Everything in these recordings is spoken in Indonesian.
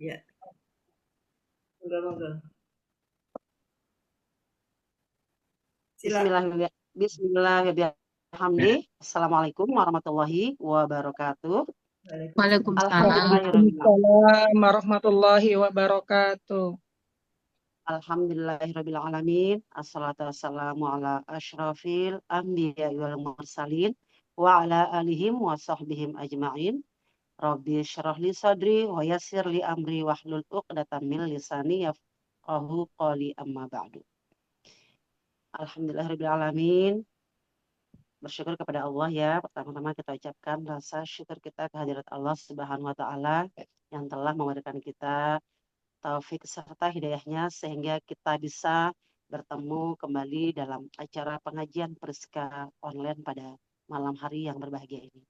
Ya, monggo. Silakan. Bismillahirrahmanirrahim. Assalamualaikum warahmatullahi wabarakatuh. Waalaikumsalam. Alhamdulillahirabbil Waalaikumsalam warahmatullahi wabarakatuh. Alhamdulillahirabbil alamin. Assalatu wassalamu ala asyrafil anbiya'i wal mursalin wa ala alihim wa sahbihim ajma'in. Rabbi syrah li sadri wa yassir li amri wahlul 'uqdatam min lisani yafqahu qawli amma ba'du. Alhamdulillahirabbil alamin. Bersyukur kepada Allah ya. Pertama-tama kita ucapkan rasa syukur kita kehadirat Allah Subhanahu wa taala yang telah memberikan kita taufik serta hidayahnya sehingga kita bisa bertemu kembali dalam acara pengajian Priska online pada malam hari yang berbahagia ini.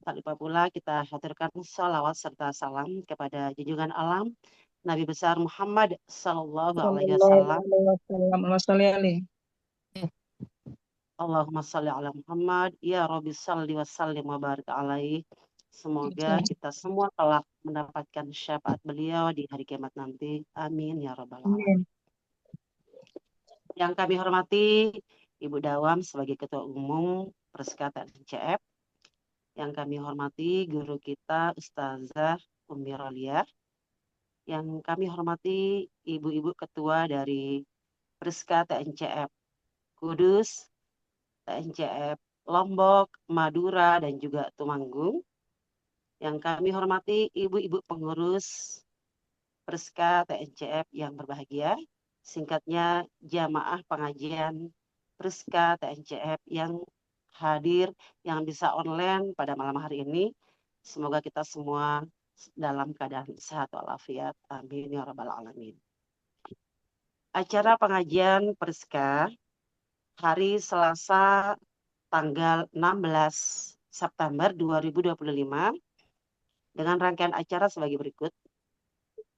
Tak lupa pula kita haturkan salawat serta salam kepada junjungan alam Nabi besar Muhammad sallallahu alaihi wasallam. Allahumma sholli ala Muhammad ya Rabbi sholli wa sallim wa barik alaihi. Semoga kita semua telah mendapatkan syafaat beliau di hari kiamat nanti. Amin ya rabbal alamin. Yang kami hormati Ibu Dawam sebagai Ketua Umum Priska TNCF. Yang kami hormati guru kita Ustazah Ummi Roliah. Yang kami hormati ibu-ibu ketua dari Priska TNCF Kudus, TNCF Lombok, Madura, dan juga Tumanggung. Yang kami hormati ibu-ibu pengurus Priska TNCF yang berbahagia, singkatnya jamaah pengajian Priska TNCF yang hadir, yang bisa online pada malam hari ini. Semoga kita semua dalam keadaan sehat walafiat. Amin ya rabbal alamin. Acara pengajian Priska hari Selasa tanggal 16 September 2025 dengan rangkaian acara sebagai berikut.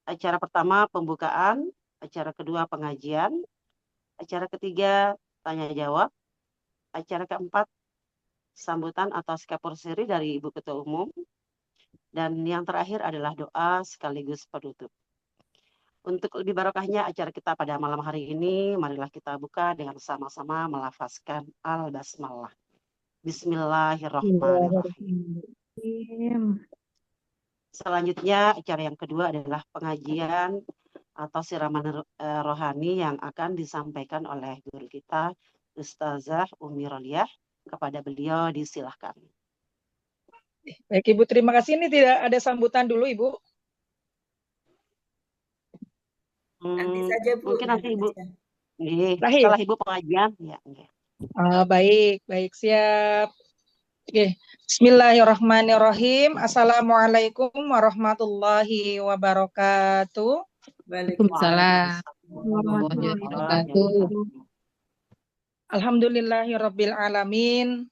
Acara pertama pembukaan, acara kedua pengajian, acara ketiga tanya jawab, acara keempat sambutan atau skapur siri dari Ibu Ketua Umum, dan yang terakhir adalah doa sekaligus penutup. Untuk lebih barokahnya acara kita pada malam hari ini, marilah kita buka dengan sama-sama melafazkan al-basmalah. Bismillahirrahmanirrahim. Selanjutnya acara yang kedua adalah pengajian atau siraman rohani yang akan disampaikan oleh guru kita Ustazah Ummi Roliah. Kepada beliau disilahkan. Baik Ibu, terima kasih. Ini tidak ada sambutan dulu Ibu. Nanti saja Bu. Mungkin nanti Ibu. Terakhir. Setelah Ibu pengajian ya. Baik, siap. Oke. Bismillahirrahmanirrahim. Assalamualaikum warahmatullahi wabarakatuh. Waalaikumsalam warahmatullahi wabarakatuh. Alhamdulillahirabbil alamin.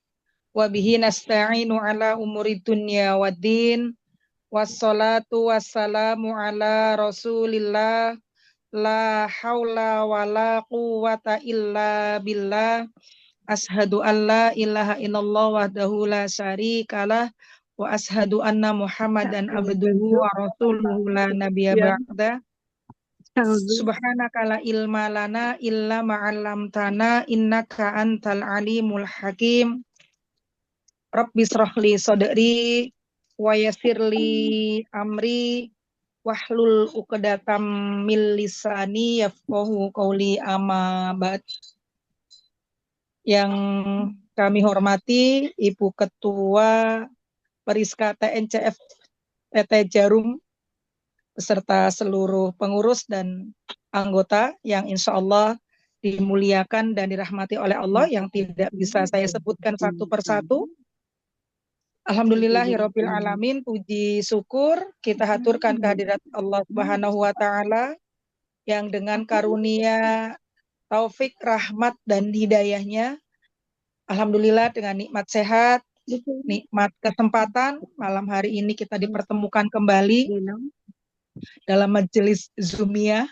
Wa bihi nasta'inu ala umuri dunya waddin. Wassalatu wassalamu ala Rasulillah. La haula wala quwwata illa billah. Ashhadu an la ilaha illallah wahdahu la syarikalah wa ashhadu anna Muhammadan abduhu wa rasuluhu la nabiyya ba'da. Subhanaka la ilma lana illa ma 'allamtana innaka antal alimul hakim. Rabbi shrah li sadri wa yassir li amri wahlul 'uqdatam min lisani yafqahu qawli amma ba'd. Yang kami hormati Ibu Ketua Priska TNCF PT Jarum beserta seluruh pengurus dan anggota yang insya Allah dimuliakan dan dirahmati oleh Allah yang tidak bisa saya sebutkan satu persatu. Alhamdulillahirabbil alamin, puji syukur kita haturkan kehadirat Allah Subhanahu wa taala yang dengan karunia taufik, rahmat dan hidayahnya, alhamdulillah dengan nikmat sehat, nikmat kesempatan, malam hari ini kita dipertemukan kembali dalam majelis Zoomia,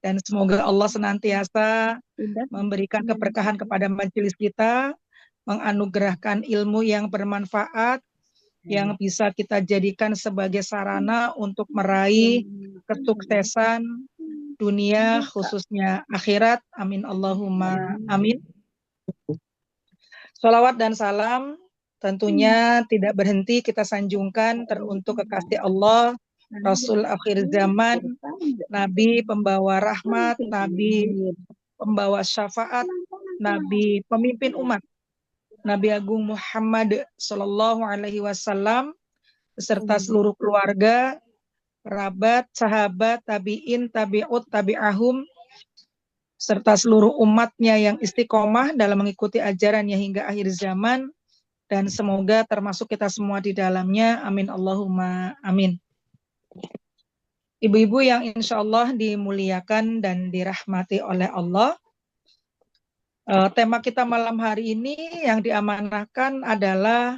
dan semoga Allah senantiasa memberikan keberkahan kepada majelis kita, menganugerahkan ilmu yang bermanfaat, yang bisa kita jadikan sebagai sarana untuk meraih kesuksesan dunia khususnya akhirat. Amin Allahumma amin. Sholawat dan salam tentunya tidak berhenti kita sanjungkan teruntuk kekasih Allah, Rasul akhir zaman, Nabi pembawa rahmat, Nabi pembawa syafaat, Nabi pemimpin umat, Nabi Agung Muhammad Sallallahu Alaihi Wasallam beserta seluruh keluarga, kerabat, sahabat, tabiin, tabiut, tabi'ahum, serta seluruh umatnya yang istiqomah dalam mengikuti ajarannya hingga akhir zaman, dan semoga termasuk kita semua di dalamnya. Amin Allahumma amin. Ibu-ibu yang insya Allah dimuliakan dan dirahmati oleh Allah, tema kita malam hari ini yang diamanahkan adalah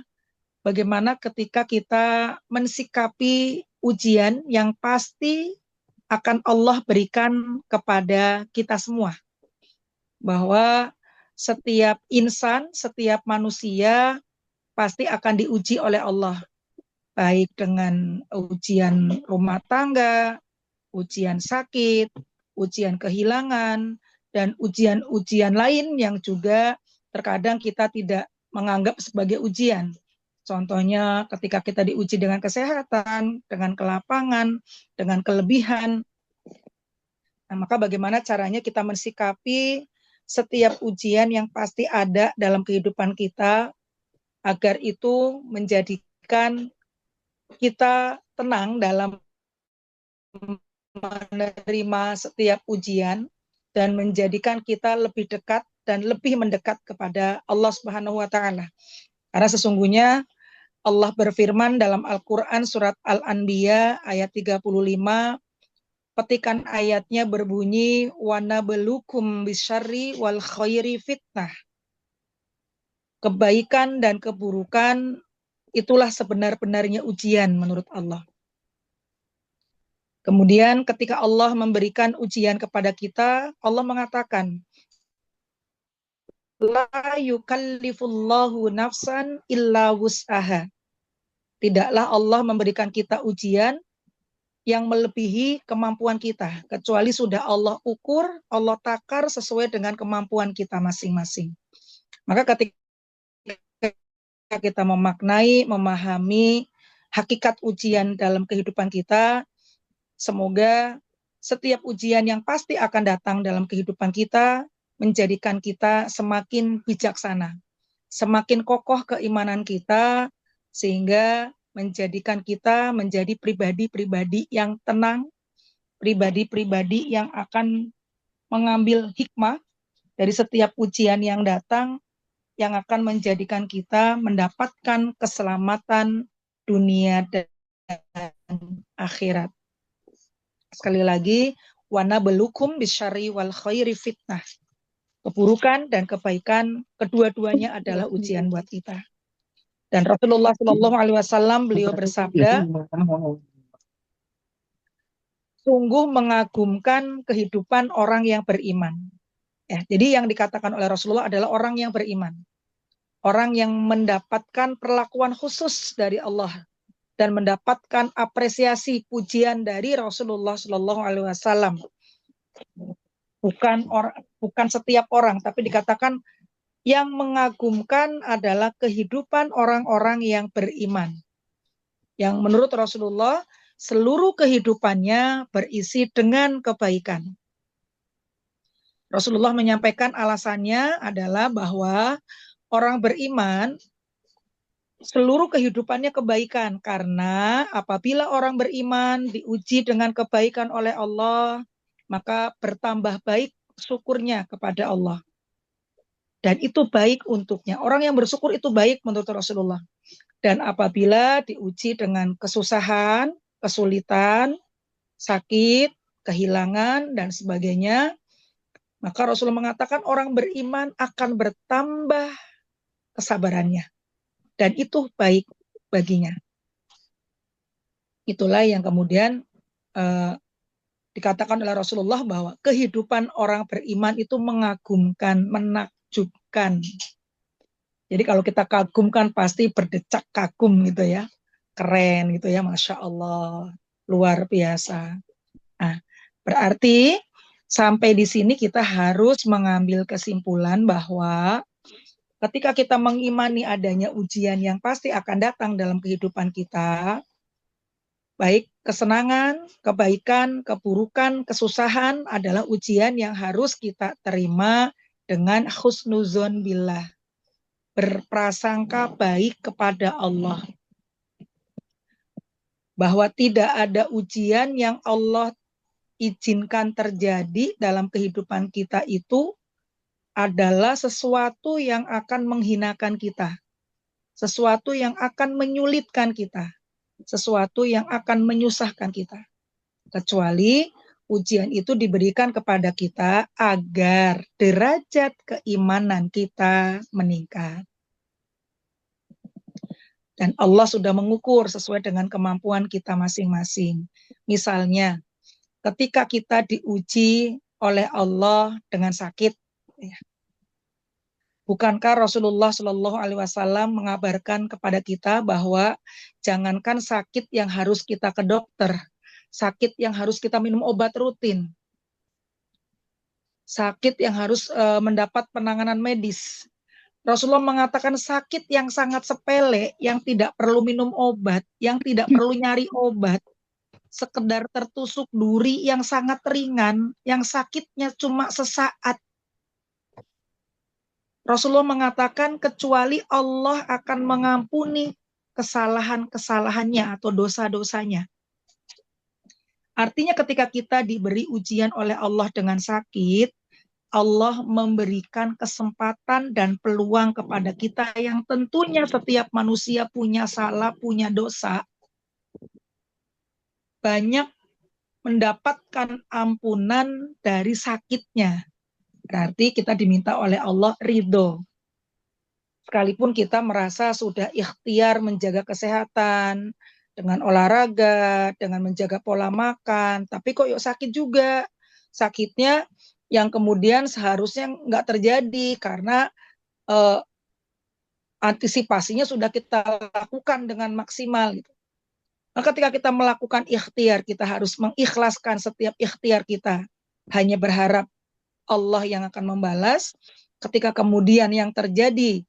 bagaimana ketika kita mensikapi ujian yang pasti akan Allah berikan kepada kita semua. Bahwa setiap insan, setiap manusia pasti akan diuji oleh Allah. Baik dengan ujian rumah tangga, ujian sakit, ujian kehilangan, dan ujian-ujian lain yang juga terkadang kita tidak menganggap sebagai ujian. Contohnya ketika kita diuji dengan kesehatan, dengan kelapangan, dengan kelebihan. Nah, maka bagaimana caranya kita mensikapi setiap ujian yang pasti ada dalam kehidupan kita, agar itu menjadikan kita tenang dalam menerima setiap ujian dan menjadikan kita lebih dekat dan lebih mendekat kepada Allah Subhanahu wa taala. Karena sesungguhnya Allah berfirman dalam Al-Qur'an surat Al-Anbiya ayat 35, petikan ayatnya berbunyi wa nabluukum bisyarri wal khairi fitnah. Kebaikan dan keburukan itulah sebenar-benarnya ujian menurut Allah. Kemudian ketika Allah memberikan ujian kepada kita, Allah mengatakan, la yukallifullahu nafsan illa wus'aha. Tidaklah Allah memberikan kita ujian yang melebihi kemampuan kita, kecuali sudah Allah ukur, Allah takar sesuai dengan kemampuan kita masing-masing. Maka ketika kita memaknai, memahami hakikat ujian dalam kehidupan kita, semoga setiap ujian yang pasti akan datang dalam kehidupan kita menjadikan kita semakin bijaksana, semakin kokoh keimanan kita, sehingga menjadikan kita menjadi pribadi-pribadi yang tenang, pribadi-pribadi yang akan mengambil hikmah dari setiap ujian yang datang, yang akan menjadikan kita mendapatkan keselamatan dunia dan akhirat. Sekali lagi, wa nabluukum bisyarri wal khairi fitnah. Keburukan dan kebaikan kedua-duanya adalah ujian buat kita. Dan Rasulullah Shallallahu Alaihi Wasallam beliau bersabda, sungguh mengagumkan kehidupan orang yang beriman. Ya, jadi yang dikatakan oleh Rasulullah adalah orang yang beriman. Orang yang mendapatkan perlakuan khusus dari Allah dan mendapatkan apresiasi pujian dari Rasulullah Shallallahu Alaihi Wasallam. Bukan setiap orang, tapi dikatakan yang mengagumkan adalah kehidupan orang-orang yang beriman. Yang menurut Rasulullah seluruh kehidupannya berisi dengan kebaikan. Rasulullah menyampaikan alasannya adalah bahwa orang beriman seluruh kehidupannya kebaikan, karena apabila orang beriman diuji dengan kebaikan oleh Allah, maka bertambah baik syukurnya kepada Allah. Dan itu baik untuknya. Orang yang bersyukur itu baik menurut Rasulullah. Dan apabila diuji dengan kesusahan, kesulitan, sakit, kehilangan, dan sebagainya, maka Rasulullah mengatakan orang beriman akan bertambah kesabarannya. Dan itu baik baginya. Itulah yang kemudian dikatakan oleh Rasulullah bahwa kehidupan orang beriman itu mengagumkan, menakjubkan. Jadi kalau kita kagumkan pasti berdecak kagum gitu ya. Keren gitu ya, Masya Allah. Luar biasa. Nah, berarti sampai di sini kita harus mengambil kesimpulan bahwa ketika kita mengimani adanya ujian yang pasti akan datang dalam kehidupan kita, baik kesenangan, kebaikan, keburukan, kesusahan adalah ujian yang harus kita terima dengan husnuzon billah, berprasangka baik kepada Allah. Bahwa tidak ada ujian yang Allah izinkan terjadi dalam kehidupan kita itu adalah sesuatu yang akan menghinakan kita, sesuatu yang akan menyulitkan kita, sesuatu yang akan menyusahkan kita. Kecuali ujian itu diberikan kepada kita agar derajat keimanan kita meningkat. Dan Allah sudah mengukur sesuai dengan kemampuan kita masing-masing. Misalnya, ketika kita diuji oleh Allah dengan sakit, ya. Bukankah Rasulullah Shallallahu Alaihi Wasallam mengabarkan kepada kita bahwa jangankan sakit yang harus kita ke dokter, sakit yang harus kita minum obat rutin, sakit yang harus mendapat penanganan medis. Rasulullah mengatakan sakit yang sangat sepele, yang tidak perlu minum obat, yang tidak perlu nyari obat, sekedar tertusuk duri yang sangat ringan, yang sakitnya cuma sesaat. Rasulullah mengatakan kecuali Allah akan mengampuni kesalahan-kesalahannya atau dosa-dosanya. Artinya ketika kita diberi ujian oleh Allah dengan sakit, Allah memberikan kesempatan dan peluang kepada kita yang tentunya setiap manusia punya salah, punya dosa. Banyak mendapatkan ampunan dari sakitnya. Berarti kita diminta oleh Allah ridho. Sekalipun kita merasa sudah ikhtiar menjaga kesehatan, dengan olahraga, dengan menjaga pola makan, tapi kok yuk sakit juga. Sakitnya yang kemudian seharusnya nggak terjadi karena antisipasinya sudah kita lakukan dengan maksimal. Gitu. Nah, ketika kita melakukan ikhtiar, kita harus mengikhlaskan setiap ikhtiar kita. Hanya berharap Allah yang akan membalas. Ketika kemudian yang terjadi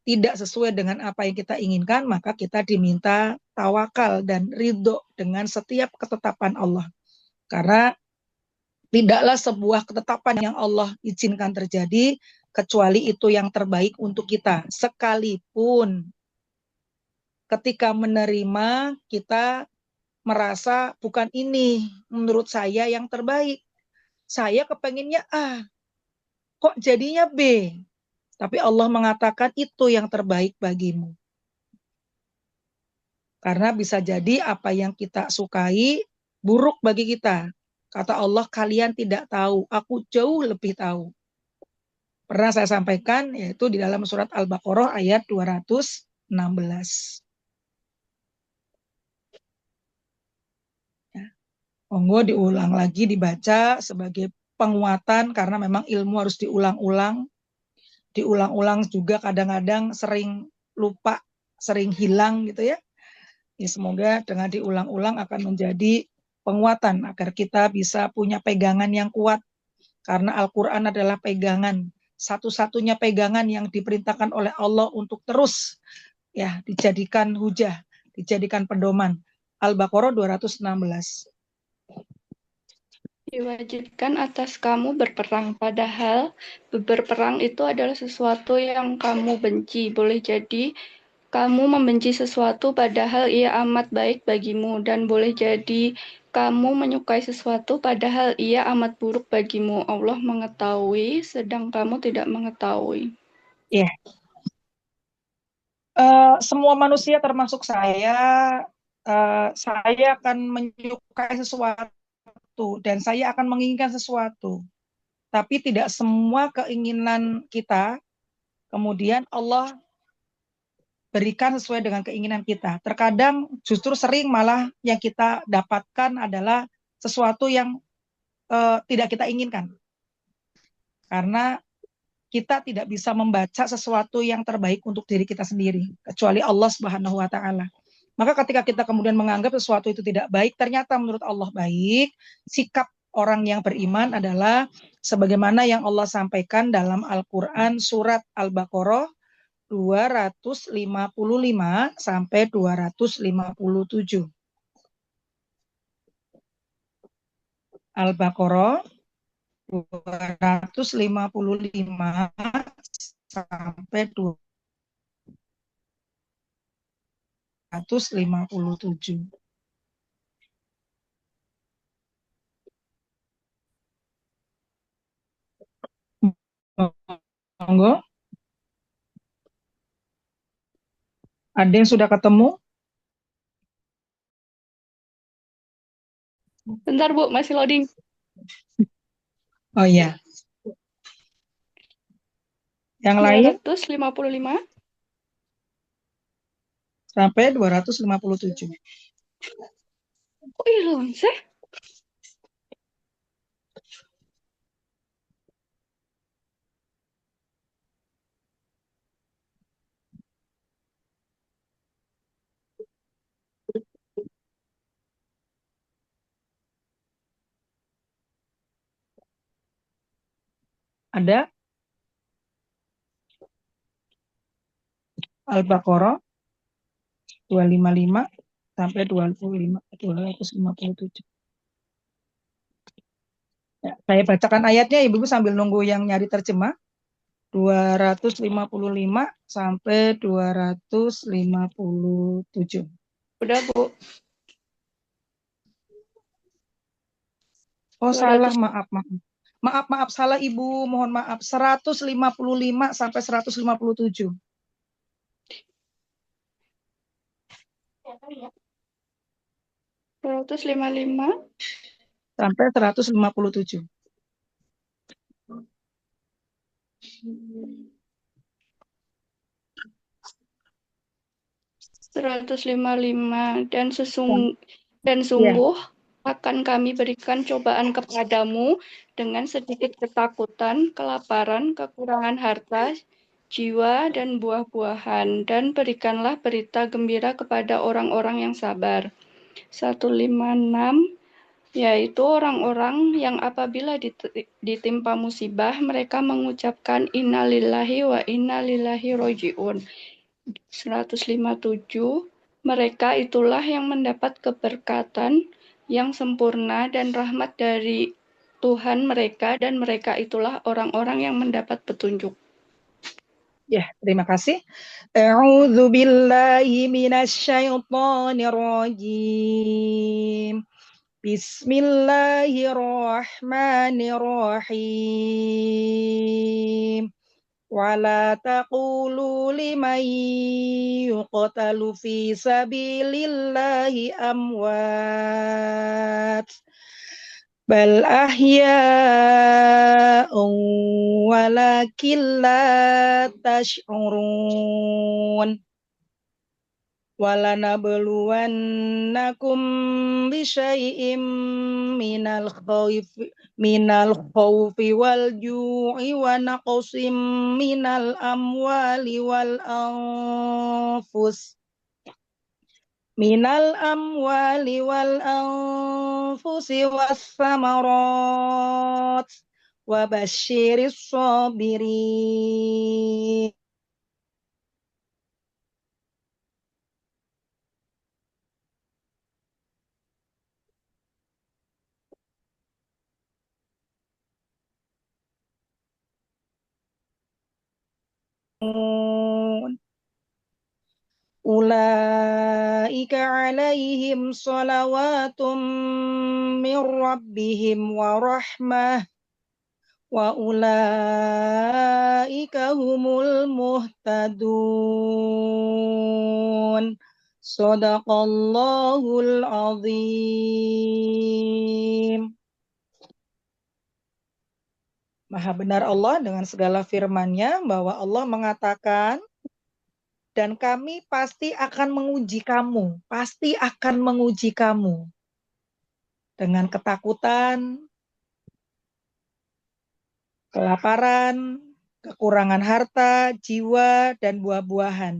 tidak sesuai dengan apa yang kita inginkan, maka kita diminta tawakal dan ridho dengan setiap ketetapan Allah. Karena tidaklah sebuah ketetapan yang Allah izinkan terjadi, kecuali itu yang terbaik untuk kita. Sekalipun ketika menerima, kita merasa bukan ini menurut saya yang terbaik. Saya kepenginnya A, kok jadinya B. Tapi Allah mengatakan itu yang terbaik bagimu. Karena bisa jadi apa yang kita sukai buruk bagi kita. Kata Allah, kalian tidak tahu, aku jauh lebih tahu. Pernah saya sampaikan, yaitu di dalam surat Al-Baqarah ayat 216. Ya. Monggo diulang lagi, dibaca sebagai penguatan, karena memang ilmu harus diulang-ulang. Diulang-ulang juga kadang-kadang sering lupa, sering hilang gitu ya. Ya, semoga dengan diulang-ulang akan menjadi penguatan agar kita bisa punya pegangan yang kuat. Karena Al-Quran adalah pegangan, satu-satunya pegangan yang diperintahkan oleh Allah untuk terus ya dijadikan hujah, dijadikan pedoman. Al-Baqarah 216. Diwajibkan atas kamu berperang, padahal berperang itu adalah sesuatu yang kamu benci. Boleh jadi kamu membenci sesuatu padahal ia amat baik bagimu, dan boleh jadi kamu menyukai sesuatu padahal ia amat buruk bagimu. Allah mengetahui, sedang kamu tidak mengetahui. Ya. Semua manusia termasuk saya akan menyukai sesuatu dan saya akan menginginkan sesuatu. Tapi tidak semua keinginan kita kemudian Allah berikan sesuai dengan keinginan kita. Terkadang justru sering malah yang kita dapatkan adalah sesuatu yang tidak kita inginkan. Karena kita tidak bisa membaca sesuatu yang terbaik untuk diri kita sendiri, kecuali Allah Subhanahu wa Ta'ala. Maka ketika kita kemudian menganggap sesuatu itu tidak baik, ternyata menurut Allah baik, sikap orang yang beriman adalah sebagaimana yang Allah sampaikan dalam Al-Quran surat Al-Baqarah 255 sampai 257. Al-Baqarah 255 sampai 257. Monggo. Ada yang sudah ketemu? Bentar Bu, masih loading. Oh iya. Yang lain 255 sampai 257. kok hilang sih? Ada Al-Baqarah 255 sampai 257. Ya, saya bacakan ayatnya, Ibu sambil nunggu yang nyari terjemah. 255 sampai 257. Udah Bu. Oh 200. salah, maaf. Maaf, salah Ibu, mohon maaf. 155 sampai 157. 255 sampai 157. 155 dan Ya. sungguh akan kami berikan cobaan kepadamu dengan sedikit ketakutan, kelaparan, kekurangan harta, jiwa, dan buah-buahan, dan berikanlah berita gembira kepada orang-orang yang sabar. 156 yaitu orang-orang yang apabila ditimpa musibah, mereka mengucapkan innalillahi wa inna ilaihi raji'un. 157 mereka itulah yang mendapat keberkatan yang sempurna dan rahmat dari Tuhan mereka, dan mereka itulah orang-orang yang mendapat petunjuk. Ya, terima kasih. A'udzu billahi minasyaitonir rajim. Bismillahirrahmanirrahim. Wala taqulu liman yuqtalu fi sabilillahi amwat. Bal ahya'un walakin la tash'urun. Walanabluwannakum bisyai'im minal khawfi wal ju'i wa naqsim minal amwali wal anfusi was samarat wa basyiris sabirin. Ulaika alaihim salawatun min rabbihim wa rahmah wa ulaika humul muhtadun. Shadaqallahul azim. Maha benar Allah dengan segala firman-Nya bahwa Allah mengatakan, dan kami pasti akan menguji kamu, dengan ketakutan, kelaparan, kekurangan harta, jiwa, dan buah-buahan.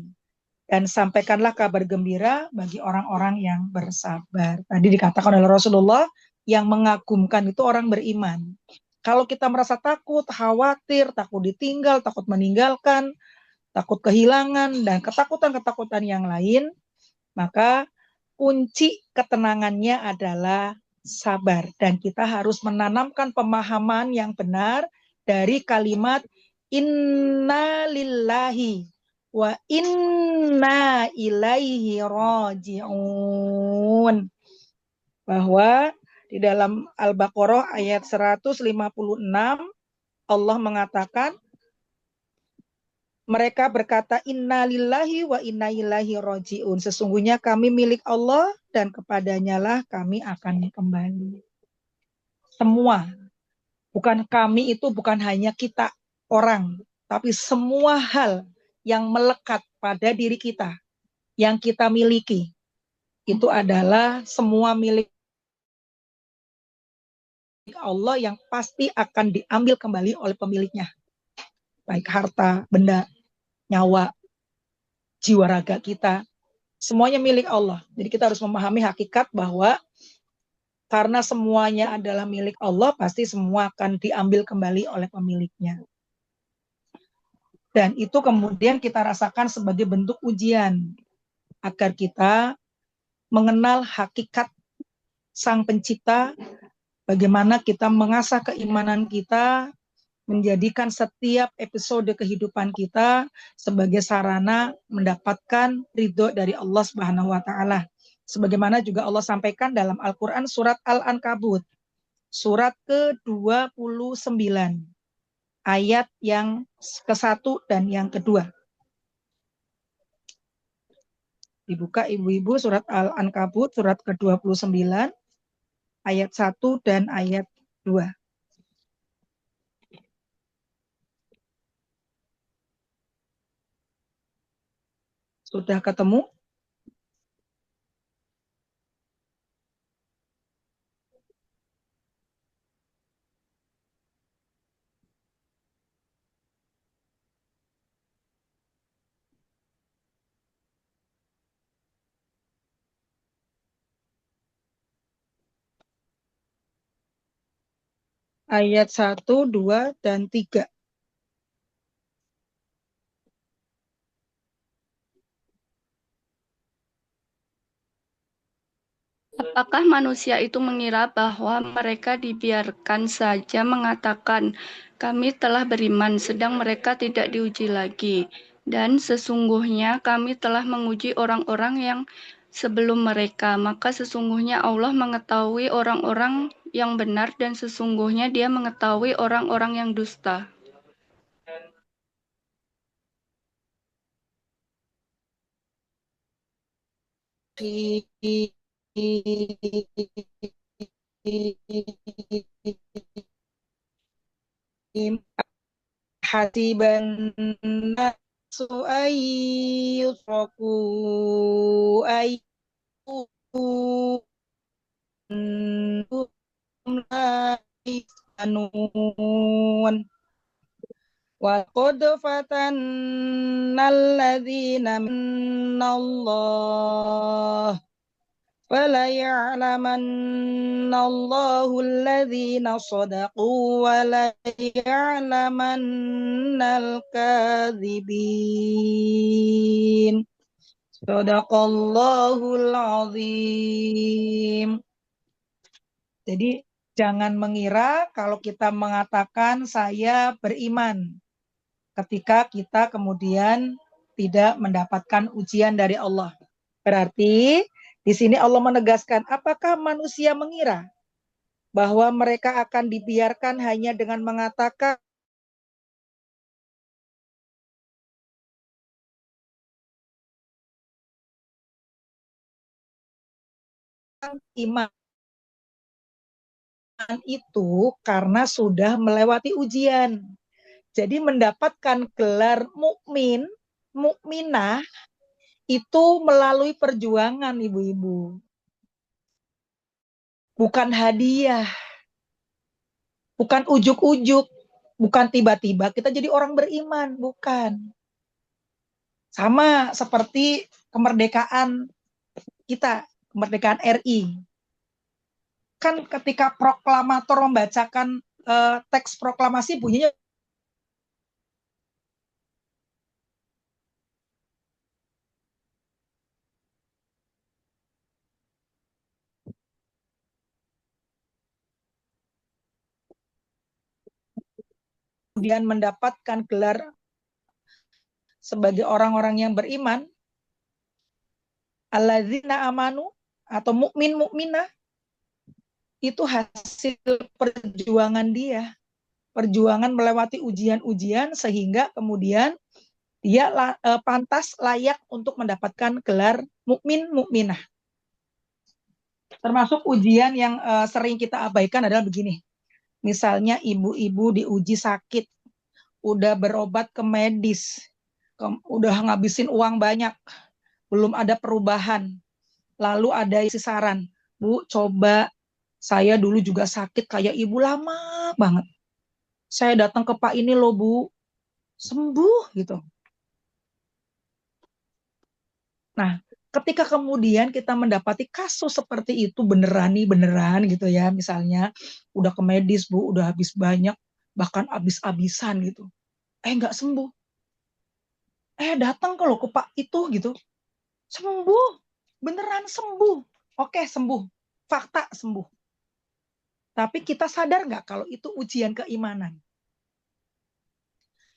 dan sampaikanlah kabar gembira bagi orang-orang yang bersabar. Tadi dikatakan oleh Rasulullah, yang mengagumkan itu orang beriman. Kalau kita merasa takut, khawatir, takut ditinggal, takut meninggalkan, takut kehilangan, dan ketakutan-ketakutan yang lain, maka kunci ketenangannya adalah sabar. Dan kita harus menanamkan pemahaman yang benar dari kalimat inna lillahi wa inna ilaihi raji'un. Bahwa di dalam Al-Baqarah ayat 156 Allah mengatakan, mereka berkata inna lillahi wa inna ilaihi raji'un. Sesungguhnya kami milik Allah dan kepadanya lah kami akan kembali. Semua. Bukan kami itu bukan hanya kita orang, tapi semua hal yang melekat pada diri kita, yang kita miliki, itu adalah semua milik Allah yang pasti akan diambil kembali oleh pemiliknya. Baik harta, benda, nyawa, jiwa raga kita, semuanya milik Allah. Jadi kita harus memahami hakikat bahwa karena semuanya adalah milik Allah, pasti semua akan diambil kembali oleh pemiliknya. Dan itu kemudian kita rasakan sebagai bentuk ujian, agar kita mengenal hakikat Sang Pencipta, bagaimana kita mengasah keimanan kita, menjadikan setiap episode kehidupan kita sebagai sarana mendapatkan ridho dari Allah Subhanahu wa taala. Sebagaimana juga Allah sampaikan dalam Al-Qur'an surat Al-Ankabut, surat ke-29, ayat yang ke-1 dan yang kedua. Dibuka ibu-ibu surat Al-Ankabut surat ke-29 ayat 1 dan ayat 2. Sudah ketemu? Ayat 1, 2, dan 3. Apakah manusia itu mengira bahwa mereka dibiarkan saja mengatakan, kami telah beriman, sedang mereka tidak diuji lagi. Dan sesungguhnya kami telah menguji orang-orang yang sebelum mereka. Maka sesungguhnya Allah mengetahui orang-orang yang benar dan sesungguhnya Dia mengetahui orang-orang yang dusta. Hasiban nasu ayyutraku ayyuhanun wa qad fatanna alladhina minallah fala ya'lamanna Allahu alladhina sadaqu wa la ya'lamanna al-kadhibin. Sadaqallahul azim. Jadi jangan mengira kalau kita mengatakan saya beriman ketika kita kemudian tidak mendapatkan ujian dari Allah. Berarti di sini Allah menegaskan, apakah manusia mengira bahwa mereka akan dibiarkan hanya dengan mengatakan iman itu karena sudah melewati ujian. Jadi mendapatkan gelar mukmin, mukminah itu melalui perjuangan, ibu-ibu. Bukan hadiah. Bukan ujuk-ujuk, bukan tiba-tiba kita jadi orang beriman, bukan. Sama seperti kemerdekaan kita, kemerdekaan RI. Kan ketika proklamator membacakan teks proklamasi bunyinya kemudian mendapatkan gelar sebagai orang-orang yang beriman, alladzina amanu atau mukmin mukminah, itu hasil perjuangan dia, perjuangan melewati ujian-ujian sehingga kemudian dia pantas layak untuk mendapatkan gelar mukmin mukminah. Termasuk ujian yang sering kita abaikan adalah begini. Misalnya ibu-ibu diuji sakit, udah berobat ke medis, udah ngabisin uang banyak, belum ada perubahan. Lalu ada isi saran, Bu, coba, saya dulu juga sakit kayak ibu lama banget. Saya datang ke Pak ini loh, Bu, sembuh gitu. Nah, ketika kemudian kita mendapati kasus seperti itu beneran gitu ya, misalnya udah ke medis, Bu, udah habis banyak, bahkan habis-habisan gitu. Nggak sembuh. Datang kalau ke Pak itu gitu. Sembuh. Beneran sembuh. Oke, sembuh. Fakta sembuh. Tapi kita sadar nggak kalau itu ujian keimanan?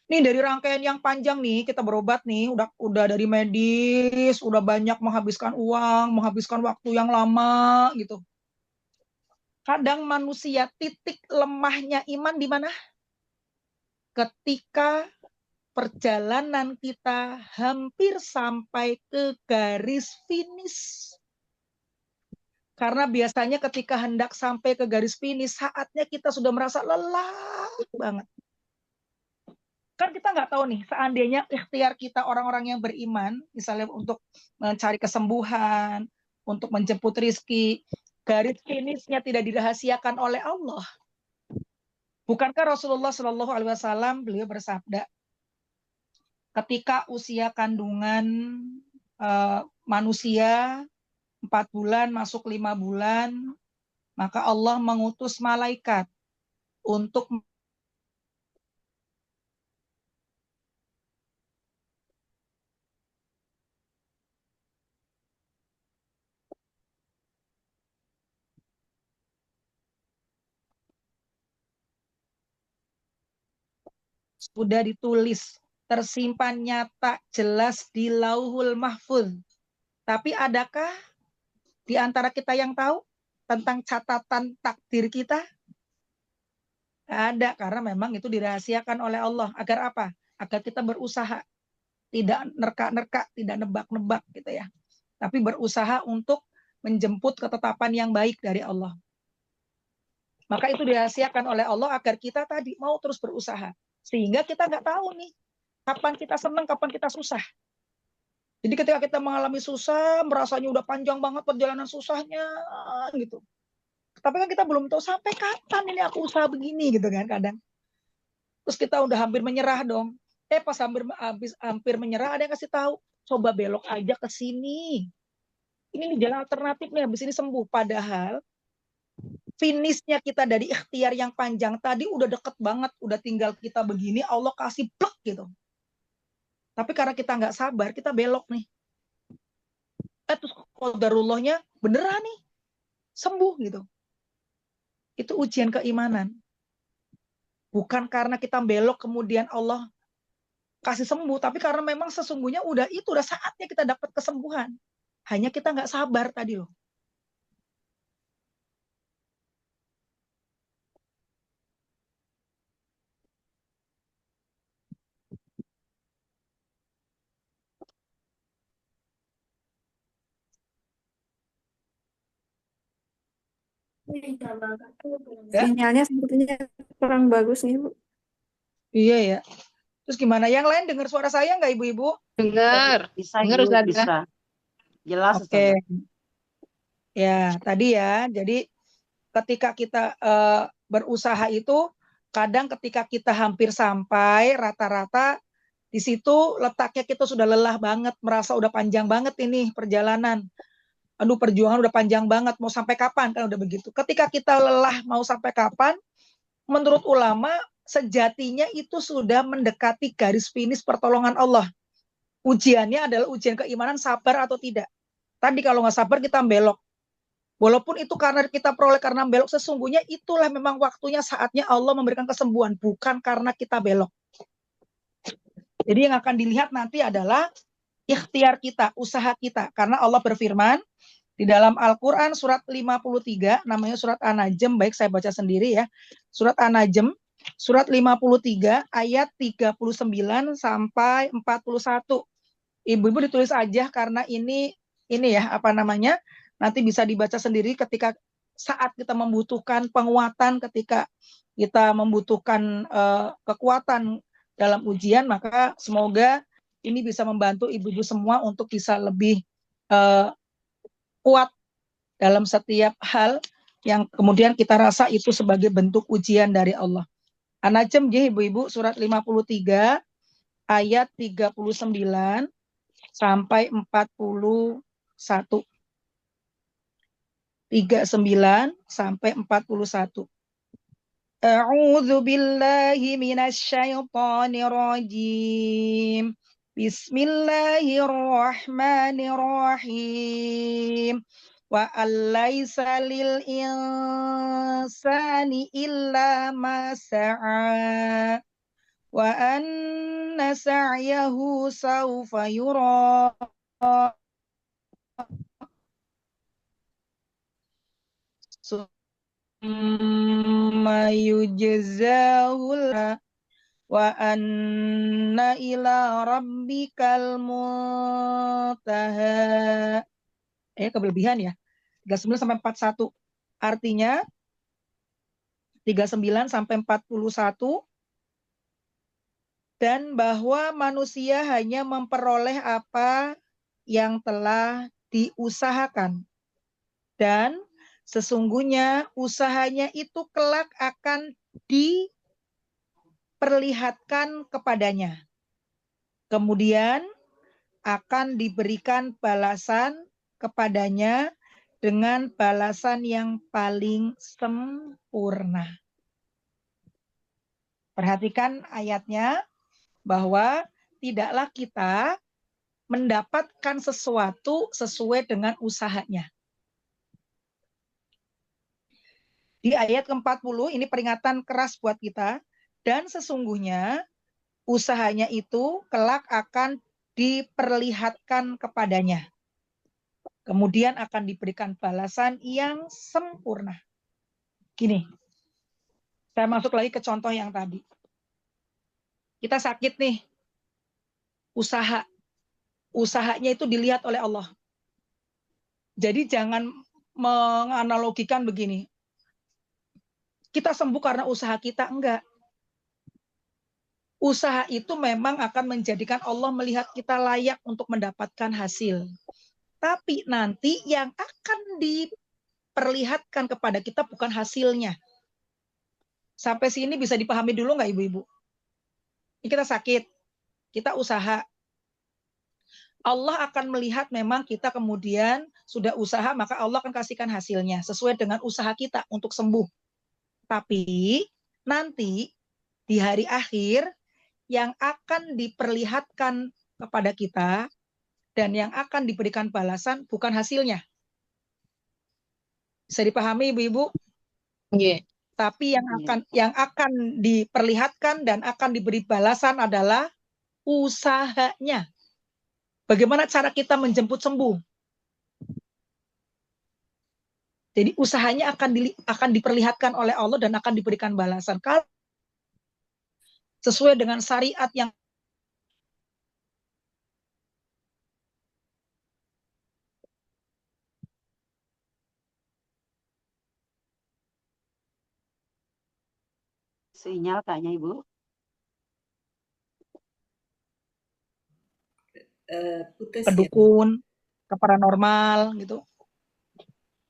Nih dari rangkaian yang panjang nih, kita berobat nih, udah dari medis, udah banyak menghabiskan uang, menghabiskan waktu yang lama gitu. Kadang manusia titik lemahnya iman di mana? Ketika perjalanan kita hampir sampai ke garis finish. Karena biasanya ketika hendak sampai ke garis finish, saatnya kita sudah merasa lelah banget. Kan kita nggak tahu nih, seandainya ikhtiar kita orang-orang yang beriman, misalnya untuk mencari kesembuhan, untuk menjemput rizki, garis finishnya tidak dirahasiakan oleh Allah. Bukankah Rasulullah Shallallahu Alaihi Wasallam beliau bersabda, ketika usia kandungan manusia 4 bulan masuk 5 bulan, maka Allah mengutus malaikat untuk sudah ditulis, tersimpan nyata, jelas di Lauhul Mahfuz. Tapi adakah di antara kita yang tahu tentang catatan takdir kita? Ada, karena memang itu dirahasiakan oleh Allah. Agar apa? Agar kita berusaha. Tidak nerka-nerka, tidak nebak-nebak gitu ya. Tapi berusaha untuk menjemput ketetapan yang baik dari Allah. Maka itu dirahasiakan oleh Allah agar kita tadi mau terus berusaha. Sehingga kita nggak tahu nih, kapan kita senang, kapan kita susah. Jadi ketika kita mengalami susah, merasanya udah panjang banget perjalanan susahnya, gitu. Tapi kan kita belum tahu sampai kapan ini aku usaha begini, gitu kan kadang. Terus kita udah hampir menyerah dong. Pas hampir menyerah, ada yang kasih tahu, coba belok aja ke sini. Ini nih jalan alternatif nih, habis ini sembuh. Padahal finishnya kita dari ikhtiar yang panjang tadi udah deket banget, udah tinggal kita begini, Allah kasih plek gitu. Tapi karena kita nggak sabar, kita belok nih. Terus qadarullahnya beneran nih, sembuh gitu. Itu ujian keimanan. Bukan karena kita belok kemudian Allah kasih sembuh, tapi karena memang sesungguhnya udah saatnya kita dapat kesembuhan. Hanya kita nggak sabar tadi loh. Ya? Sinyalnya sepertinya kurang bagus nih, Bu. Iya ya. Terus gimana? Yang lain dengar suara saya nggak, Ibu-ibu? Dengar. Bisa, Dengar, Ibu, Ustazah. bisa. Jelas, Oke. Ustazah. Ya, tadi ya. Jadi ketika kita berusaha itu, kadang ketika kita hampir sampai rata-rata Di situ letaknya kita sudah lelah banget, merasa udah panjang banget ini perjalanan. Aduh, perjuangan udah panjang banget, mau sampai kapan kan udah begitu. Ketika kita lelah mau sampai kapan, menurut ulama sejatinya itu sudah mendekati garis finish pertolongan Allah. Ujiannya adalah ujian keimanan, sabar atau tidak. Tadi kalau nggak sabar kita belok. Walaupun itu karena kita peroleh karena belok, sesungguhnya itulah memang waktunya, saatnya Allah memberikan kesembuhan, bukan karena kita belok. Jadi yang akan dilihat nanti adalah ikhtiar kita, usaha kita. Karena Allah berfirman di dalam Al-Quran surat 53, namanya surat An-Najm, baik saya baca sendiri ya. Surat An-Najm, surat 53 ayat 39 sampai 41. Ibu-ibu ditulis aja karena ini ya, apa namanya, nanti bisa dibaca sendiri ketika saat kita membutuhkan penguatan, ketika kita membutuhkan kekuatan dalam ujian, maka semoga ini bisa membantu ibu-ibu semua untuk bisa lebih kuat dalam setiap hal yang kemudian kita rasa itu sebagai bentuk ujian dari Allah. An-Najm ya ibu-ibu, surat 53 ayat 39 sampai 41. 39 sampai 41. A'udzu billahi minasy syaithanir rajim. Bismillahirrahmanirrahim. Wa allaisa lil insani illa ma sa'a. Wa anna sa'yahu sawfa yura. Summa yujzahul wa anna ila rabbikal muntaha. Kelebihan ya. 39 sampai 41. Artinya 39 sampai 41, dan bahwa manusia hanya memperoleh apa yang telah diusahakan. Dan sesungguhnya usahanya itu kelak akan diperlihatkan kepadanya. Kemudian akan diberikan balasan kepadanya dengan balasan yang paling sempurna. Perhatikan ayatnya, bahwa tidaklah kita mendapatkan sesuatu sesuai dengan usahanya. Di ayat ke-40 ini peringatan keras buat kita, dan sesungguhnya usahanya itu kelak akan diperlihatkan kepadanya. Kemudian akan diberikan balasan yang sempurna. Gini, saya masuk lagi ke contoh yang tadi. Kita sakit nih, usahanya itu dilihat oleh Allah. Jadi jangan menganalogikan begini, kita sembuh karena usaha kita, enggak. Usaha itu memang akan menjadikan Allah melihat kita layak untuk mendapatkan hasil. Tapi nanti yang akan diperlihatkan kepada kita bukan hasilnya. Sampai sini bisa dipahami dulu nggak ibu-ibu? Ini kita sakit, kita usaha. Allah akan melihat memang kita kemudian sudah usaha, maka Allah akan kasihkan hasilnya sesuai dengan usaha kita untuk sembuh. Tapi nanti di hari akhir yang akan diperlihatkan kepada kita dan yang akan diberikan balasan bukan hasilnya. Bisa dipahami ibu-ibu? Iya. Tapi yang akan diperlihatkan dan akan diberi balasan adalah usahanya. Bagaimana cara kita menjemput sembuh? Jadi usahanya akan diperlihatkan oleh Allah dan akan diberikan balasan. Kalau sesuai dengan syariat yang sinyal kayaknya Ibu. Putus ke ya. dukun, ke paranormal gitu.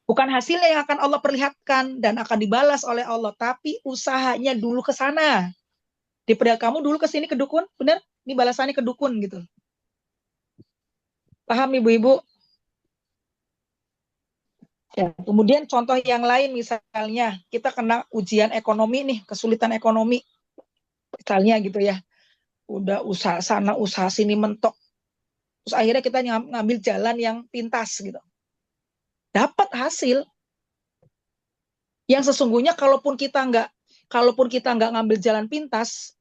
Bukan hasilnya yang akan Allah perlihatkan dan akan dibalas oleh Allah, tapi usahanya dulu ke sana. Daripada kamu dulu ke sini ke dukun, benar? ini balasannya ke dukun gitu. Paham ibu-ibu? Ya, kemudian contoh yang lain misalnya kita kena ujian ekonomi nih, kesulitan ekonomi. Misalnya gitu ya. Udah usaha sana usaha sini mentok. Terus akhirnya kita ngambil jalan yang pintas gitu. Dapat hasil yang sesungguhnya kalaupun kita nggak ngambil jalan pintas,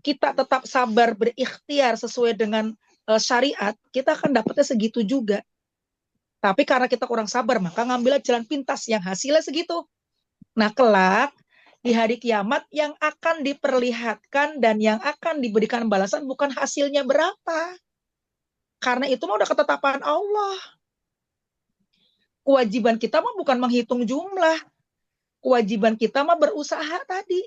kita tetap sabar berikhtiar sesuai dengan syariat, kita akan dapatnya segitu juga. Tapi karena kita kurang sabar, maka ngambilnya jalan pintas yang hasilnya segitu. Nah, kelak di hari kiamat yang akan diperlihatkan dan yang akan diberikan balasan bukan hasilnya berapa. Karena itu mah udah ketetapan Allah. Kewajiban kita mah bukan menghitung jumlah. Kewajiban kita mah berusaha tadi.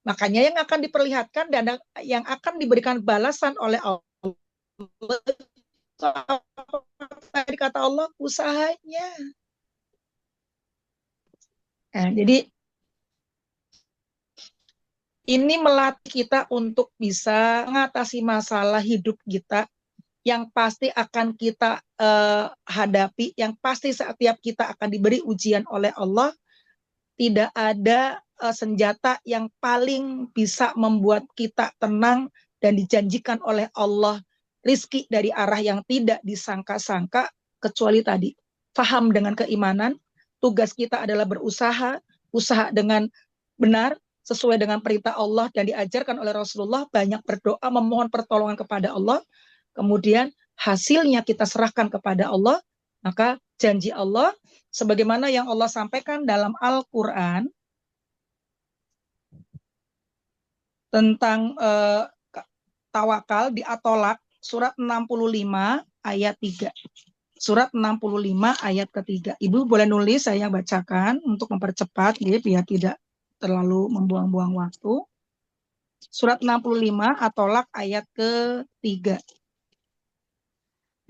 Makanya yang akan diperlihatkan dan yang akan diberikan balasan oleh Allah, tadi kata Allah, usahanya. Nah, jadi ini melatih kita untuk bisa mengatasi masalah hidup kita yang pasti akan kita hadapi, yang pasti setiap kita akan diberi ujian oleh Allah. Tidak ada senjata yang paling bisa membuat kita tenang dan dijanjikan oleh Allah rizki dari arah yang tidak disangka-sangka kecuali tadi paham dengan keimanan. Tugas kita adalah berusaha, usaha dengan benar sesuai dengan perintah Allah dan diajarkan oleh Rasulullah, banyak berdoa memohon pertolongan kepada Allah, kemudian hasilnya kita serahkan kepada Allah. Maka janji Allah sebagaimana yang Allah sampaikan dalam Al-Quran tentang tawakal di At-Tolak surat 65 ayat 3. Surat 65 ayat ketiga. Ibu boleh nulis, saya bacakan untuk mempercepat ya, biar tidak terlalu membuang-buang waktu. Surat 65 At-Tolak ayat ketiga.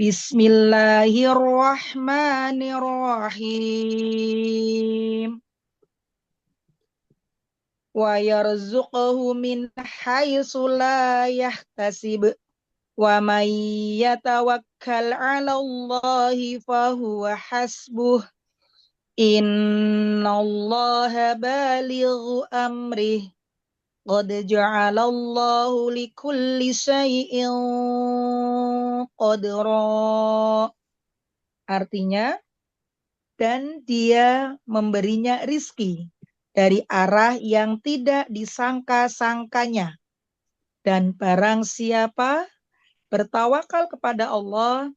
Bismillahirrahmanirrahim. Wa yarzuqhu min haitsu la yahtasib wa may yatawakkal 'ala Allahi fa huwa hasbuh. Innallaha balighu amrih. Qad ja'alallahu likulli syai'in qadra. Artinya, dan dia memberinya rizki dari arah yang tidak disangka-sangkanya. Dan barang siapa bertawakal kepada Allah,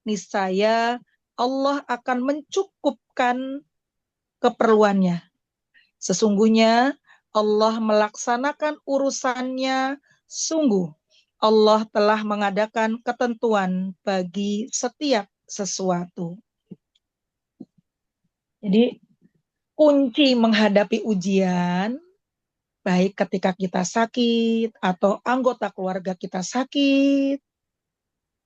niscaya Allah akan mencukupkan keperluannya. Sesungguhnya Allah melaksanakan urusannya, sungguh Allah telah mengadakan ketentuan bagi setiap sesuatu. Jadi kunci menghadapi ujian, baik ketika kita sakit atau anggota keluarga kita sakit,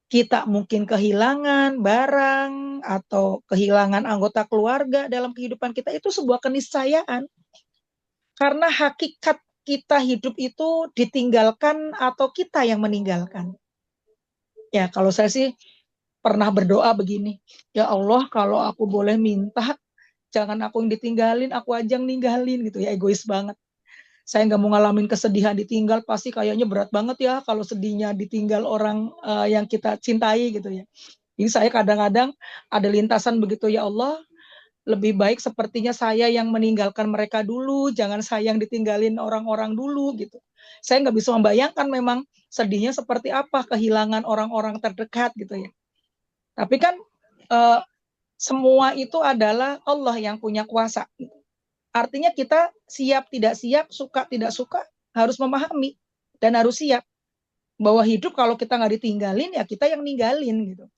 kita mungkin kehilangan barang atau kehilangan anggota keluarga dalam kehidupan kita, itu sebuah keniscayaan. Karena hakikat kita hidup itu ditinggalkan atau kita yang meninggalkan. Ya, kalau saya sih pernah berdoa begini, ya Allah kalau aku boleh minta, jangan aku yang ditinggalin, aku aja yang ninggalin gitu ya, egois banget. Saya nggak mau ngalamin kesedihan ditinggal, pasti kayaknya berat banget ya kalau sedihnya ditinggal orang yang kita cintai gitu ya. Jadi saya kadang-kadang ada lintasan begitu, ya Allah, lebih baik sepertinya saya yang meninggalkan mereka dulu, jangan saya yang ditinggalin orang-orang dulu gitu. Saya nggak bisa membayangkan memang sedihnya seperti apa kehilangan orang-orang terdekat gitu ya. Tapi kan semua itu adalah Allah yang punya kuasa. Artinya kita siap tidak siap, suka tidak suka, harus memahami dan harus siap bahwa hidup kalau kita nggak ditinggalin, ya kita yang ninggalin gitu.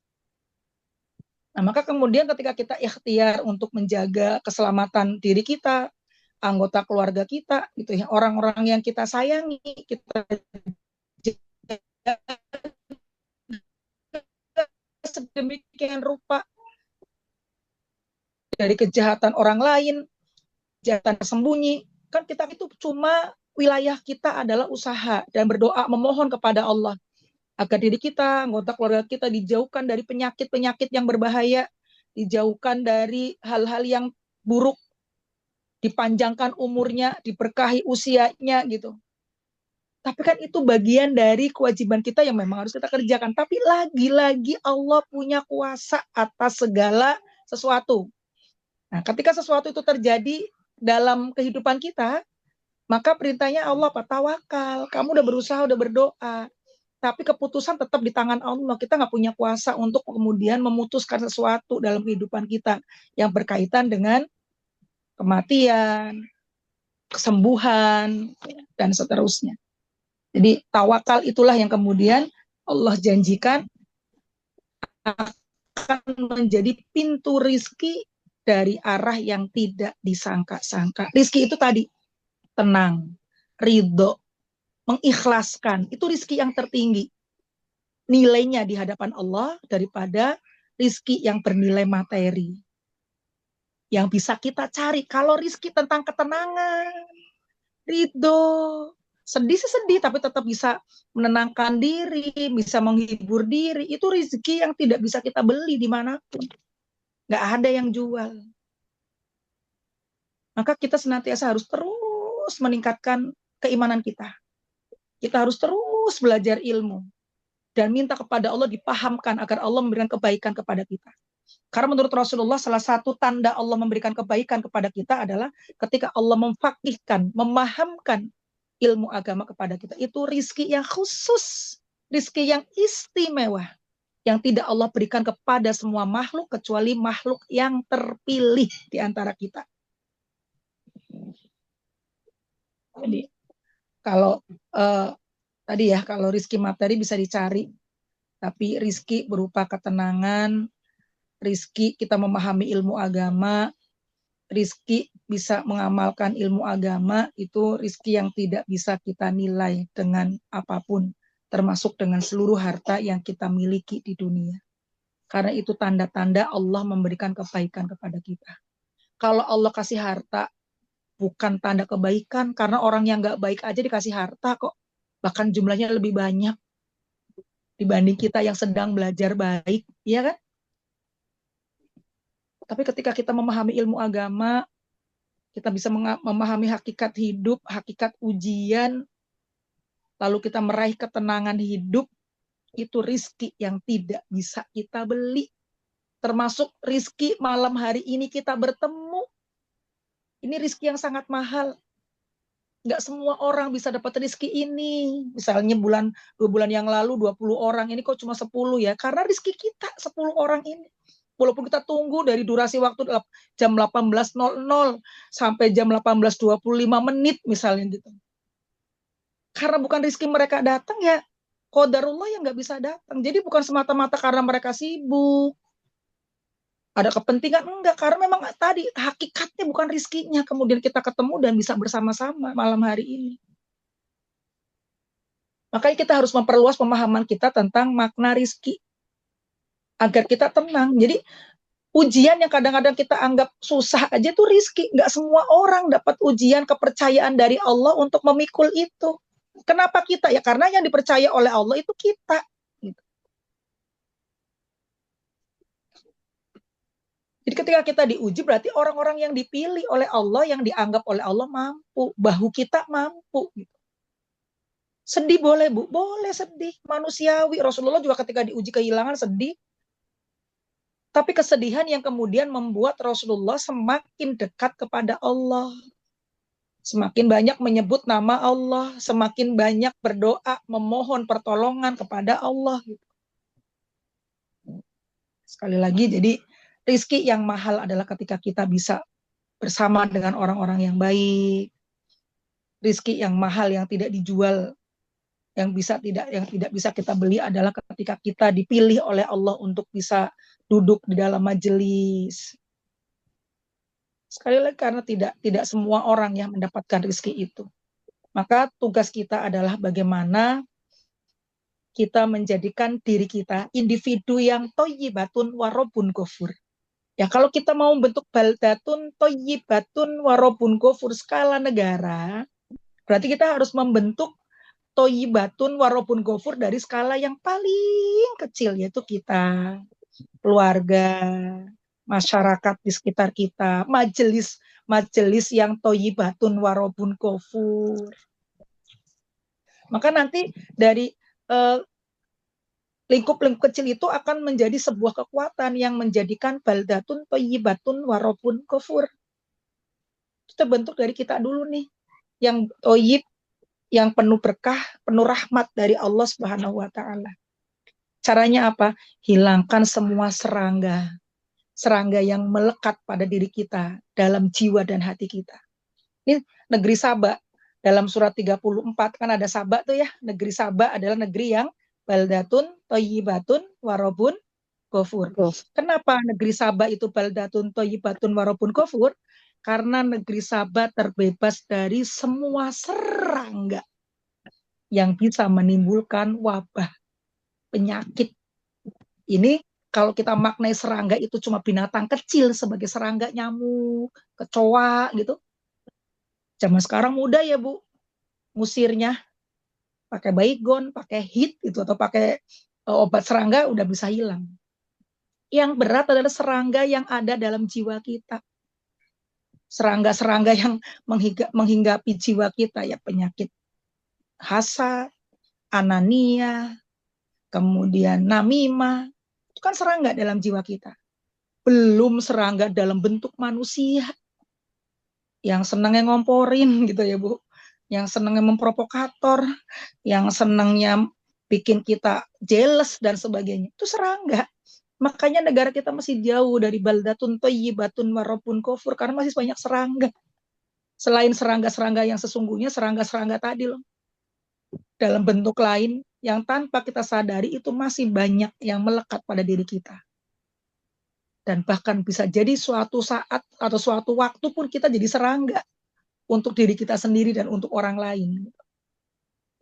Nah, maka kemudian ketika kita ikhtiar untuk menjaga keselamatan diri kita, anggota keluarga kita, gitu ya, orang-orang yang kita sayangi, kita sedemikian rupa dari kejahatan orang lain, kejahatan tersembunyi, kan kita itu cuma wilayah kita adalah usaha dan berdoa memohon kepada Allah. agar diri kita, anggota keluarga kita dijauhkan dari penyakit-penyakit yang berbahaya, dijauhkan dari hal-hal yang buruk, dipanjangkan umurnya, diberkahi usianya gitu. Tapi kan itu bagian dari kewajiban kita yang memang harus kita kerjakan. Tapi lagi-lagi Allah punya kuasa atas segala sesuatu. Nah, ketika sesuatu itu terjadi dalam kehidupan kita, maka perintahnya Allah, tawakal. Kamu udah berusaha, udah berdoa. Tapi keputusan tetap di tangan Allah. Kita nggak punya kuasa untuk kemudian memutuskan sesuatu dalam kehidupan kita yang berkaitan dengan kematian, kesembuhan, dan seterusnya. Jadi tawakal itulah yang kemudian Allah janjikan akan menjadi pintu rizki dari arah yang tidak disangka-sangka. Rizki itu tadi, tenang, ridho, mengikhlaskan. Itu rizki yang tertinggi. Nilainya di hadapan Allah daripada rizki yang bernilai materi. Yang bisa kita cari. Kalau rizki tentang ketenangan, ridho, sedih sih sedih, tapi tetap bisa menenangkan diri, bisa menghibur diri. Itu rezeki yang tidak bisa kita beli dimanapun. Nggak ada yang jual. Maka kita senantiasa harus terus meningkatkan keimanan kita. Kita harus terus belajar ilmu. Dan minta kepada Allah dipahamkan agar Allah memberikan kebaikan kepada kita. Karena menurut Rasulullah salah satu tanda Allah memberikan kebaikan kepada kita adalah ketika Allah memfaqihkan, memahamkan ilmu agama kepada kita. Itu rizki yang khusus, rizki yang istimewa, yang tidak Allah berikan kepada semua makhluk kecuali makhluk yang terpilih di antara kita. Jadi kalau tadi ya, kalau rizki materi bisa dicari, tapi rizki berupa ketenangan, rizki kita memahami ilmu agama, rizki bisa mengamalkan ilmu agama, itu rizki yang tidak bisa kita nilai dengan apapun, termasuk dengan seluruh harta yang kita miliki di dunia. Karena itu tanda-tanda Allah memberikan kebaikan kepada kita. Kalau Allah kasih harta, bukan tanda kebaikan, karena orang yang nggak baik aja dikasih harta kok. Bahkan jumlahnya lebih banyak dibanding kita yang sedang belajar baik, ya kan? Tapi ketika kita memahami ilmu agama, kita bisa memahami hakikat hidup, hakikat ujian, lalu kita meraih ketenangan hidup, itu rizki yang tidak bisa kita beli. Termasuk rizki malam hari ini kita bertemu. Ini rizki yang sangat mahal. Nggak semua orang bisa dapat rizki ini. Misalnya 2 bulan yang lalu 20 orang, ini kok cuma 10 ya. Karena rizki kita 10 orang ini. Walaupun kita tunggu dari durasi waktu jam 18.00 sampai jam 18.25 menit misalnya gitu. Karena bukan rezeki mereka datang ya, qadarullah yang nggak bisa datang. Jadi bukan semata-mata karena mereka sibuk, ada kepentingan, enggak. Karena memang tadi hakikatnya bukan rezekinya. Kemudian kita ketemu dan bisa bersama-sama malam hari ini. Makanya kita harus memperluas pemahaman kita tentang makna rezeki. Agar kita tenang. Jadi ujian yang kadang-kadang kita anggap susah aja tuh rizki. Nggak semua orang dapat ujian kepercayaan dari Allah untuk memikul itu. Kenapa kita? Ya karena yang dipercaya oleh Allah itu kita. Jadi ketika kita diuji berarti orang-orang yang dipilih oleh Allah, yang dianggap oleh Allah mampu. Bahu kita mampu. Sedih boleh Bu? Boleh sedih. Manusiawi. Rasulullah juga ketika diuji kehilangan sedih. Tapi kesedihan yang kemudian membuat Rasulullah semakin dekat kepada Allah. Semakin banyak menyebut nama Allah. Semakin banyak berdoa, memohon pertolongan kepada Allah. Sekali lagi, jadi rizki yang mahal adalah ketika kita bisa bersama dengan orang-orang yang baik. Rizki yang mahal yang tidak dijual, yang tidak bisa kita beli adalah ketika kita dipilih oleh Allah untuk bisa duduk di dalam majelis. Sekali lagi karena tidak semua orang yang mendapatkan rezeki itu. Maka tugas kita adalah bagaimana kita menjadikan diri kita individu yang thayyibatun warobun ghafur. Ya kalau kita mau bentuk baldatun thayyibatun warobun ghafur skala negara, berarti kita harus membentuk toyibatun warobun gofur dari skala yang paling kecil, yaitu kita, keluarga, masyarakat di sekitar kita, majelis yang toyibatun warobun gofur. Maka nanti dari lingkup-lingkup kecil itu akan menjadi sebuah kekuatan yang menjadikan baldatun toyibatun warobun gofur. Itu terbentuk dari kita dulu nih, yang toyib, yang penuh berkah, penuh rahmat dari Allah Subhanahu wa Ta'ala. Caranya apa? Hilangkan semua serangga yang melekat pada diri kita, dalam jiwa dan hati kita. Ini negeri Saba, dalam surat 34 kan ada Saba tuh ya. Negeri Saba adalah negeri yang baldatun toyibatun warobun gofur. Kenapa negeri Saba itu baldatun toyibatun warobun gofur? Karena negeri Saba terbebas dari semua serangga yang bisa menimbulkan wabah, penyakit. Ini kalau kita maknai serangga itu cuma binatang kecil sebagai serangga, nyamuk, kecoa gitu. Zaman sekarang mudah ya Bu, ngusirnya pakai baygon, pakai hit gitu, atau pakai obat serangga udah bisa hilang. Yang berat adalah serangga yang ada dalam jiwa kita. Serangga-serangga yang menghinggapi jiwa kita, ya penyakit hasad, anania, kemudian namimah, itu kan serangga dalam jiwa kita. Belum serangga dalam bentuk manusia yang senangnya ngomporin gitu ya Bu, yang senangnya memprovokator, yang senangnya bikin kita jealous dan sebagainya. Itu serangga. Makanya negara kita masih jauh dari baldatun thayyibatun warabun ghafur, karena masih banyak serangga. Selain serangga-serangga yang sesungguhnya, serangga-serangga tadi loh, dalam bentuk lain yang tanpa kita sadari itu masih banyak yang melekat pada diri kita. Dan bahkan bisa jadi suatu saat atau suatu waktu pun kita jadi serangga untuk diri kita sendiri dan untuk orang lain.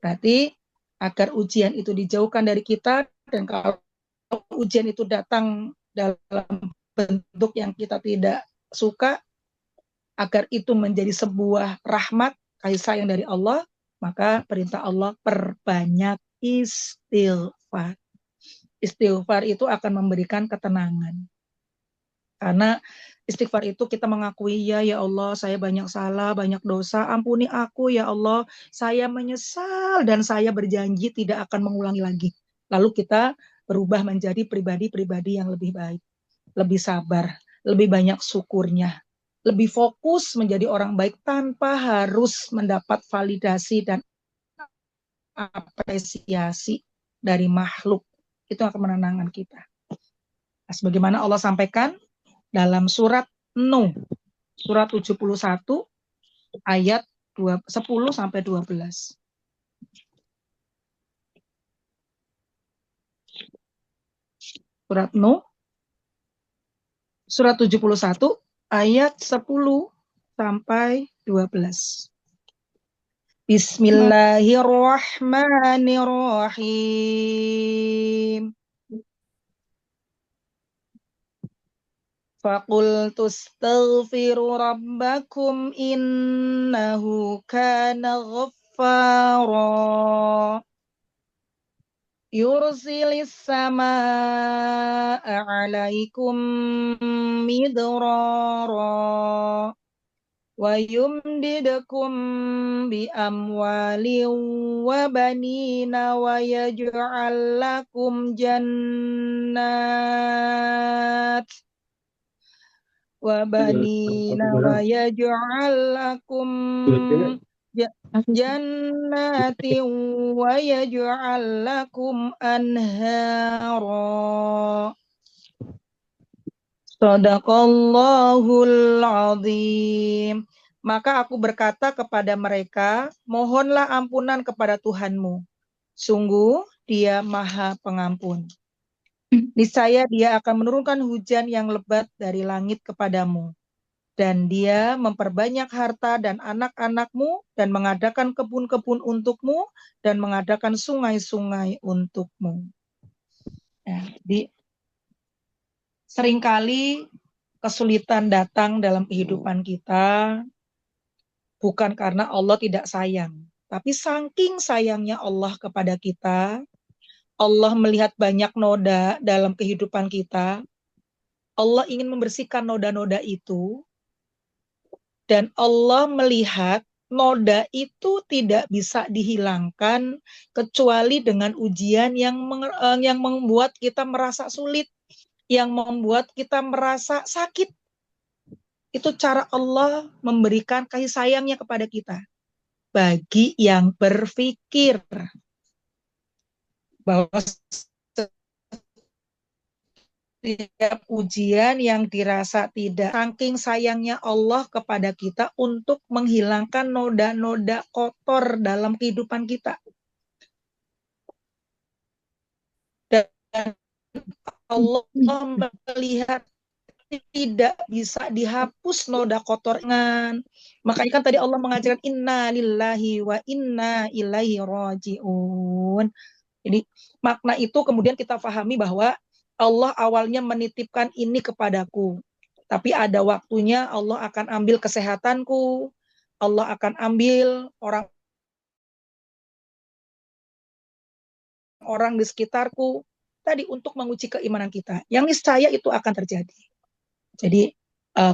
Berarti agar ujian itu dijauhkan dari kita, dan kalau ujian itu datang dalam bentuk yang kita tidak suka, agar itu menjadi sebuah rahmat, kasih sayang dari Allah, maka perintah Allah perbanyak istighfar. Istighfar itu akan memberikan ketenangan. Karena istighfar itu kita mengakui, ya Allah, saya banyak salah, banyak dosa, ampuni aku ya Allah, saya menyesal dan saya berjanji tidak akan mengulangi lagi. Lalu kita berubah menjadi pribadi-pribadi yang lebih baik, lebih sabar, lebih banyak syukurnya, lebih fokus menjadi orang baik tanpa harus mendapat validasi dan apresiasi dari makhluk. Itu akan menenangkan kita. Nah, sebagaimana Allah sampaikan dalam surat Nuh, surat 71 ayat 10 sampai 12. Surat Nuh, surat 71 ayat 10 sampai 12. Bismillahirrahmanirrahim. فَقُلْتُ اسْتَغْفِرُوا رَبَّكُمْ إِنَّهُ كَانَ غَفَّارًا يُرْسِلِ السَّمَاءَ عَلَيْكُمْ مِدْرَارًا وَيُمْدِدْكُمْ بِأَمْوَالٍ وَبَنِينَ وَيَجْعَلْ لَكُمْ جَنَّاتٍ وَبَنِينَ وَيَجْعَلْ لَكُمْ جَنَّاتٍ وَيَجْعَلْ لَكُمْ أَنْهَارًا. Shadaqallahul azim. Maka aku berkata kepada mereka, mohonlah ampunan kepada Tuhanmu. Sungguh Dia Maha Pengampun. Niscaya Dia akan menurunkan hujan yang lebat dari langit kepadamu. Dan Dia memperbanyak harta dan anak-anakmu, dan mengadakan kebun-kebun untukmu, dan mengadakan sungai-sungai untukmu. Ya, seringkali kesulitan datang dalam kehidupan kita bukan karena Allah tidak sayang, Tapi saking sayangnya Allah kepada kita, Allah melihat banyak noda dalam kehidupan kita, Allah ingin membersihkan noda-noda itu, dan Allah melihat noda itu tidak bisa dihilangkan kecuali dengan ujian yang membuat kita merasa sulit, yang membuat kita merasa sakit. Itu cara Allah memberikan kasih sayangnya kepada kita. Bagi yang berpikir bahwa setiap ujian yang dirasa tidak, saking sayangnya Allah kepada kita untuk menghilangkan noda-noda kotor dalam kehidupan kita. Dan Allah melihat tidak bisa dihapus noda kotor. Makanya kan tadi Allah mengajarkan inna lillahi wa inna ilaihi raji'un. Jadi makna itu kemudian kita pahami bahwa Allah awalnya menitipkan ini kepadaku. Tapi ada waktunya Allah akan ambil kesehatanku. Allah akan ambil orang di sekitarku. Tadi untuk menguji keimanan kita. Yang niscaya itu akan terjadi. Jadi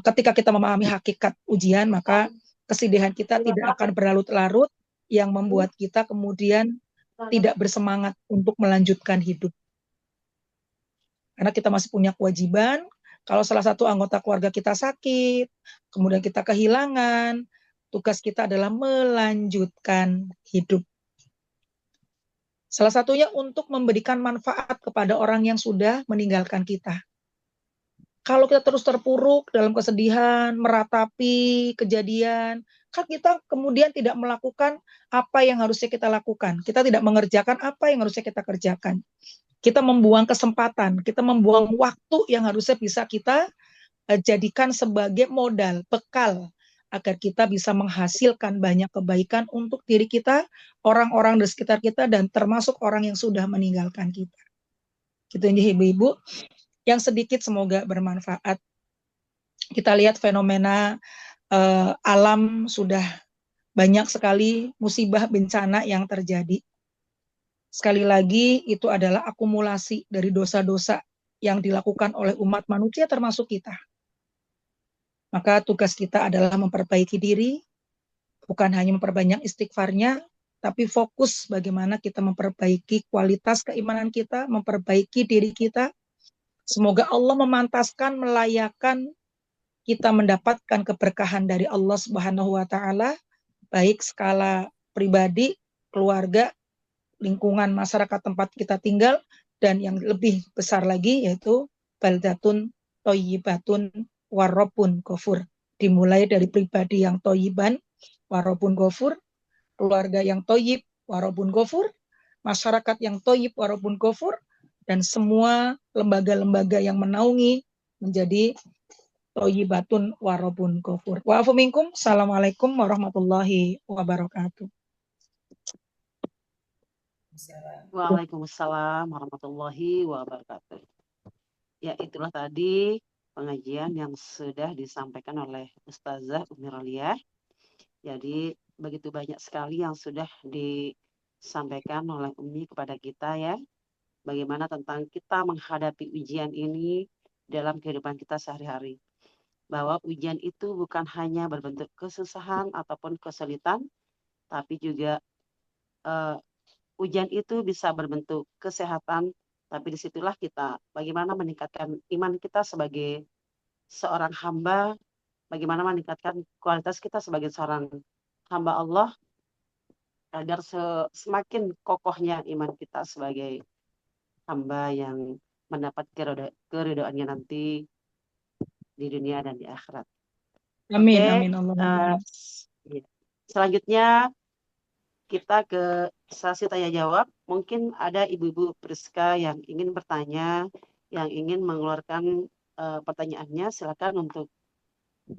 ketika kita memahami hakikat ujian, maka kesedihan kita tidak akan berlarut-larut yang membuat kita kemudian tidak bersemangat untuk melanjutkan hidup. Karena kita masih punya kewajiban, kalau salah satu anggota keluarga kita sakit, kemudian kita kehilangan, tugas kita adalah melanjutkan hidup. Salah satunya untuk memberikan manfaat kepada orang yang sudah meninggalkan kita. Kalau kita terus terpuruk dalam kesedihan, meratapi kejadian, kan kita kemudian tidak melakukan apa yang harusnya kita lakukan. Kita tidak mengerjakan apa yang harusnya kita kerjakan. Kita membuang kesempatan, kita membuang waktu yang harusnya bisa kita jadikan sebagai modal, bekal, agar kita bisa menghasilkan banyak kebaikan untuk diri kita, orang-orang di sekitar kita, dan termasuk orang yang sudah meninggalkan kita. Gitu ya ibu-ibu. Yang sedikit semoga bermanfaat. Kita lihat fenomena alam sudah banyak sekali musibah bencana yang terjadi. Sekali lagi itu adalah akumulasi dari dosa-dosa yang dilakukan oleh umat manusia termasuk kita. Maka tugas kita adalah memperbaiki diri, bukan hanya memperbanyak istighfarnya, tapi fokus bagaimana kita memperbaiki kualitas keimanan kita, memperbaiki diri kita. Semoga Allah memantaskan, melayakkan kita mendapatkan keberkahan dari Allah Subhanahu wa taala, baik skala pribadi, keluarga, lingkungan masyarakat tempat kita tinggal, dan yang lebih besar lagi yaitu baldatun thayyibatun warrabbun ghafur. Dimulai dari pribadi yang thayyiban, warrabbun ghafur, keluarga yang thayyib, warrabbun ghafur, masyarakat yang thayyib, warrabbun ghafur, dan semua lembaga-lembaga yang menaungi menjadi thayyibatun warrabbun ghafur. Wa afu minkum. Assalamualaikum warahmatullahi wabarakatuh. Waalaikumsalam warahmatullahi wabarakatuh. Ya, itulah tadi pengajian yang sudah disampaikan oleh Ustazah Umi Raliah. Jadi begitu banyak sekali yang sudah disampaikan oleh Umi kepada kita ya. Bagaimana tentang kita menghadapi ujian ini dalam kehidupan kita sehari-hari. Bahwa ujian itu bukan hanya berbentuk kesusahan ataupun kesulitan, tapi juga ujian itu bisa berbentuk kesehatan, tapi disitulah kita bagaimana meningkatkan iman kita sebagai seorang hamba, bagaimana meningkatkan kualitas kita sebagai seorang hamba Allah, agar semakin kokohnya iman kita sebagai hamba yang mendapat keridhoannya nanti di dunia dan di akhirat. Amin, Oke, amin Allah. Selanjutnya kita ke sesi tanya jawab. Mungkin ada ibu-ibu Priska yang ingin bertanya, yang ingin mengeluarkan pertanyaannya. Silakan untuk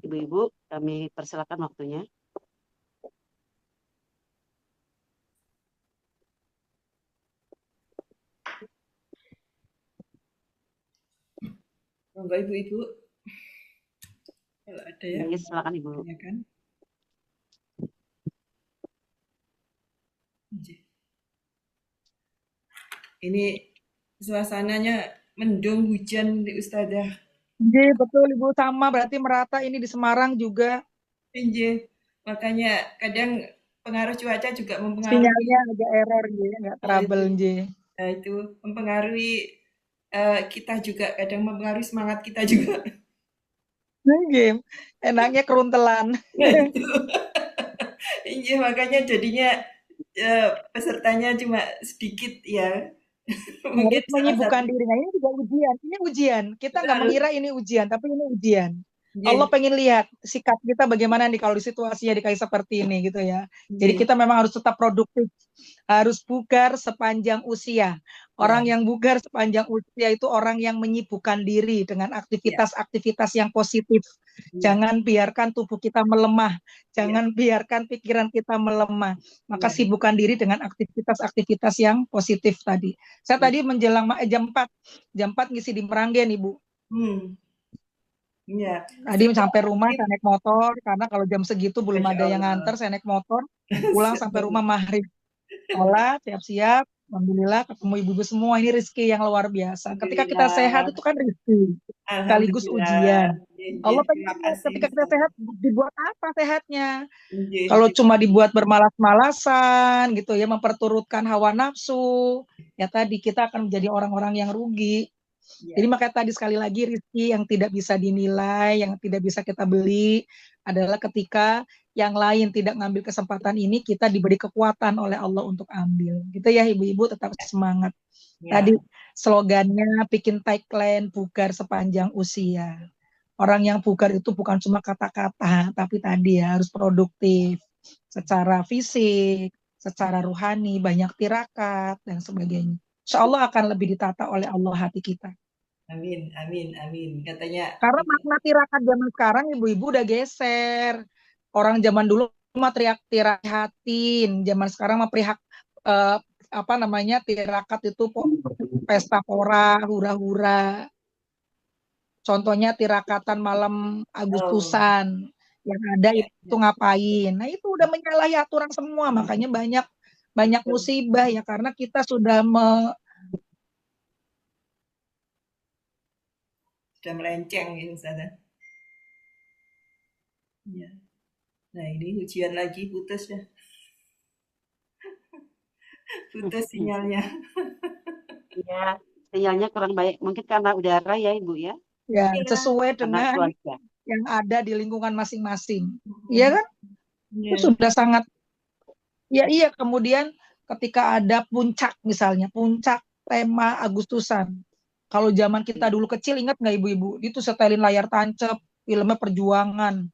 ibu-ibu, kami persilakan waktunya. Monggo ibu-ibu. Kalau ada yang silakan ibu. Kan? Nggih. Ini suasananya mendung hujan di Ustazah. Nggih, betul Ibu, sama berarti merata ini di Semarang juga Nggih. Makanya kadang pengaruh cuaca juga mempengaruhi sinyalnya agak error nggih, nggak trouble nggih. itu mempengaruhi kita juga, kadang mempengaruhi semangat kita juga. Nggih, enaknya keruntelan. Nah, itu. Iya, makanya jadinya pesertanya cuma sedikit ya. Mungkin Harus salah menyibukkan satu diri. Nah, ini juga ujian. Ini ujian. Kita nggak betul. mengira ini ujian, tapi ini ujian. Allah Nggih, pengen lihat sikap kita bagaimana nih kalau di situasinya kayak seperti ini gitu ya. Jadi nggih. kita memang harus tetap produktif, harus bugar sepanjang usia. Ya, Orang yang bugar sepanjang usia itu orang yang menyibukkan diri dengan ya, aktivitas-aktivitas yang positif. ya, Jangan biarkan tubuh kita melemah, ya, jangan biarkan pikiran kita melemah. Maka ya, sibukkan diri dengan aktivitas-aktivitas yang positif tadi. Saya ya. tadi menjelang jam 4 ngisi di Meranggen, Ibu. Ya. Tadi sampai rumah saya naik motor, karena kalau jam segitu belum Masya ada yang Allah. nganter, saya naik motor, pulang sampai rumah Subhanallah. maghrib. Sholat, siap-siap, alhamdulillah ketemu ibu-ibu semua, ini rezeki yang luar biasa. Ketika kita sehat Alhamdulillah. itu kan rezeki, sekaligus Alhamdulillah. ujian. Nggih, nggih. Allah pengen Terima lihat kasih ketika kita Ustaz. sehat, dibuat apa sehatnya? Nggih, Kalau nggih. cuma dibuat bermalas-malasan gitu ya, memperturutkan hawa nafsu, ya tadi kita akan menjadi orang-orang yang rugi. Jadi Ya, makanya tadi sekali lagi rezeki yang tidak bisa dinilai, yang tidak bisa kita beli adalah ketika yang lain tidak ngambil kesempatan ini, kita diberi kekuatan oleh Allah untuk ambil. Gitu ya ibu-ibu, tetap semangat. ya. Tadi slogannya bikin tagline bugar sepanjang usia. Orang yang bugar itu bukan cuma kata-kata, tapi tadi ya harus produktif secara fisik, secara rohani, banyak tirakat dan sebagainya. Insya Allah akan lebih ditata oleh Allah hati kita. Amin, amin, amin. Katanya Karena makna tirakat zaman sekarang ibu-ibu udah geser. Orang zaman dulu mah teriak tirahatin, zaman sekarang mah eh, apa namanya tirakat itu pesta pora, hura-hura. Contohnya tirakatan malam oh, Agustusan yang ada ya, itu ngapain. Nah, itu udah menyalahi aturan semua, makanya banyak banyak betul. musibah ya karena kita sudah Sudah melenceng ini Ustaz. Ya. Nah, ini ujian lagi putus ya. Putus sinyalnya. Ya, sinyalnya kurang baik. Mungkin karena udara ya, Ibu ya, ya Iya. sesuai karena dengan cuaca. yang ada di lingkungan masing-masing. Iya kan? Iya. Itu sudah sangat ya iya kemudian ketika ada puncak misalnya, puncak tema Agustusan. Kalau zaman kita dulu kecil ingat nggak ibu-ibu? Itu setelin layar tancap, filmnya Perjuangan.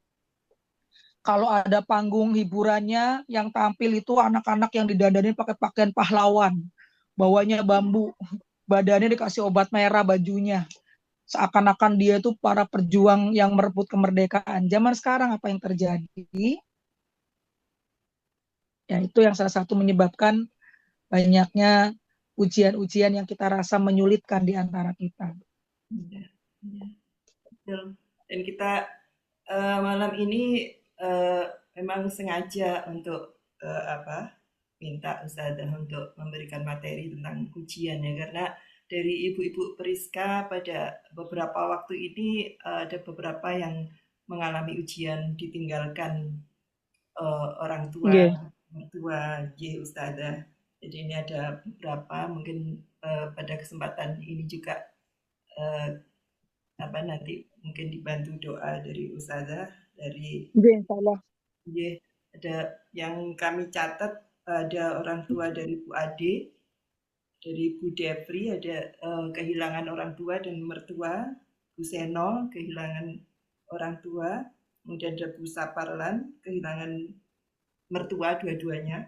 Kalau ada panggung hiburannya yang tampil itu anak-anak yang didandanin pakai pakaian pahlawan. Bawanya bambu, badannya dikasih obat merah bajunya. Seakan-akan dia itu para perjuang yang merebut kemerdekaan. Zaman sekarang apa yang terjadi? Ya itu yang salah satu menyebabkan banyaknya ujian-ujian yang kita rasa menyulitkan di antara kita. Iya, iya, betul. Dan kita malam ini eh, memang sengaja untuk minta Ustazah untuk memberikan materi tentang ujian ya karena dari ibu-ibu Periska pada beberapa waktu ini ada beberapa yang mengalami ujian ditinggalkan orang tua, Yeah. mertua, Ustazah. Jadi ini ada beberapa mungkin pada kesempatan ini juga eh, nanti mungkin dibantu doa dari Ustazah dari Insya Allah. ada yang kami catat ada orang tua dari Bu Ade, dari Bu Devri ada kehilangan orang tua dan mertua, Bu Seno kehilangan orang tua, kemudian ada Bu Saparlan kehilangan mertua dua-duanya.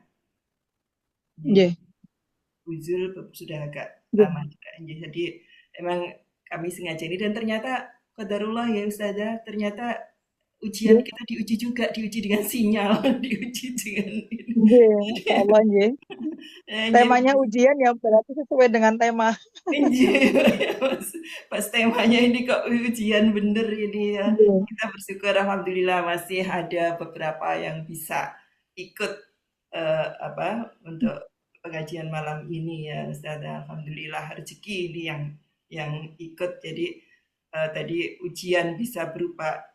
Yeah. Bu Zul sudah agak lama juga. Jadi emang kami sengaja ini dan ternyata qadarullah ya Ustazah, ternyata ujian kita diuji dengan sinyal, diuji dengan ini. Insya Allah, temanya ujian ya berarti sesuai dengan tema. Pas temanya ini kok ujian bener ini ya. Kita bersyukur alhamdulillah masih ada beberapa yang bisa ikut untuk pengajian malam ini ya Ustaz. Alhamdulillah rezeki ini yang ikut. Jadi tadi ujian bisa berupa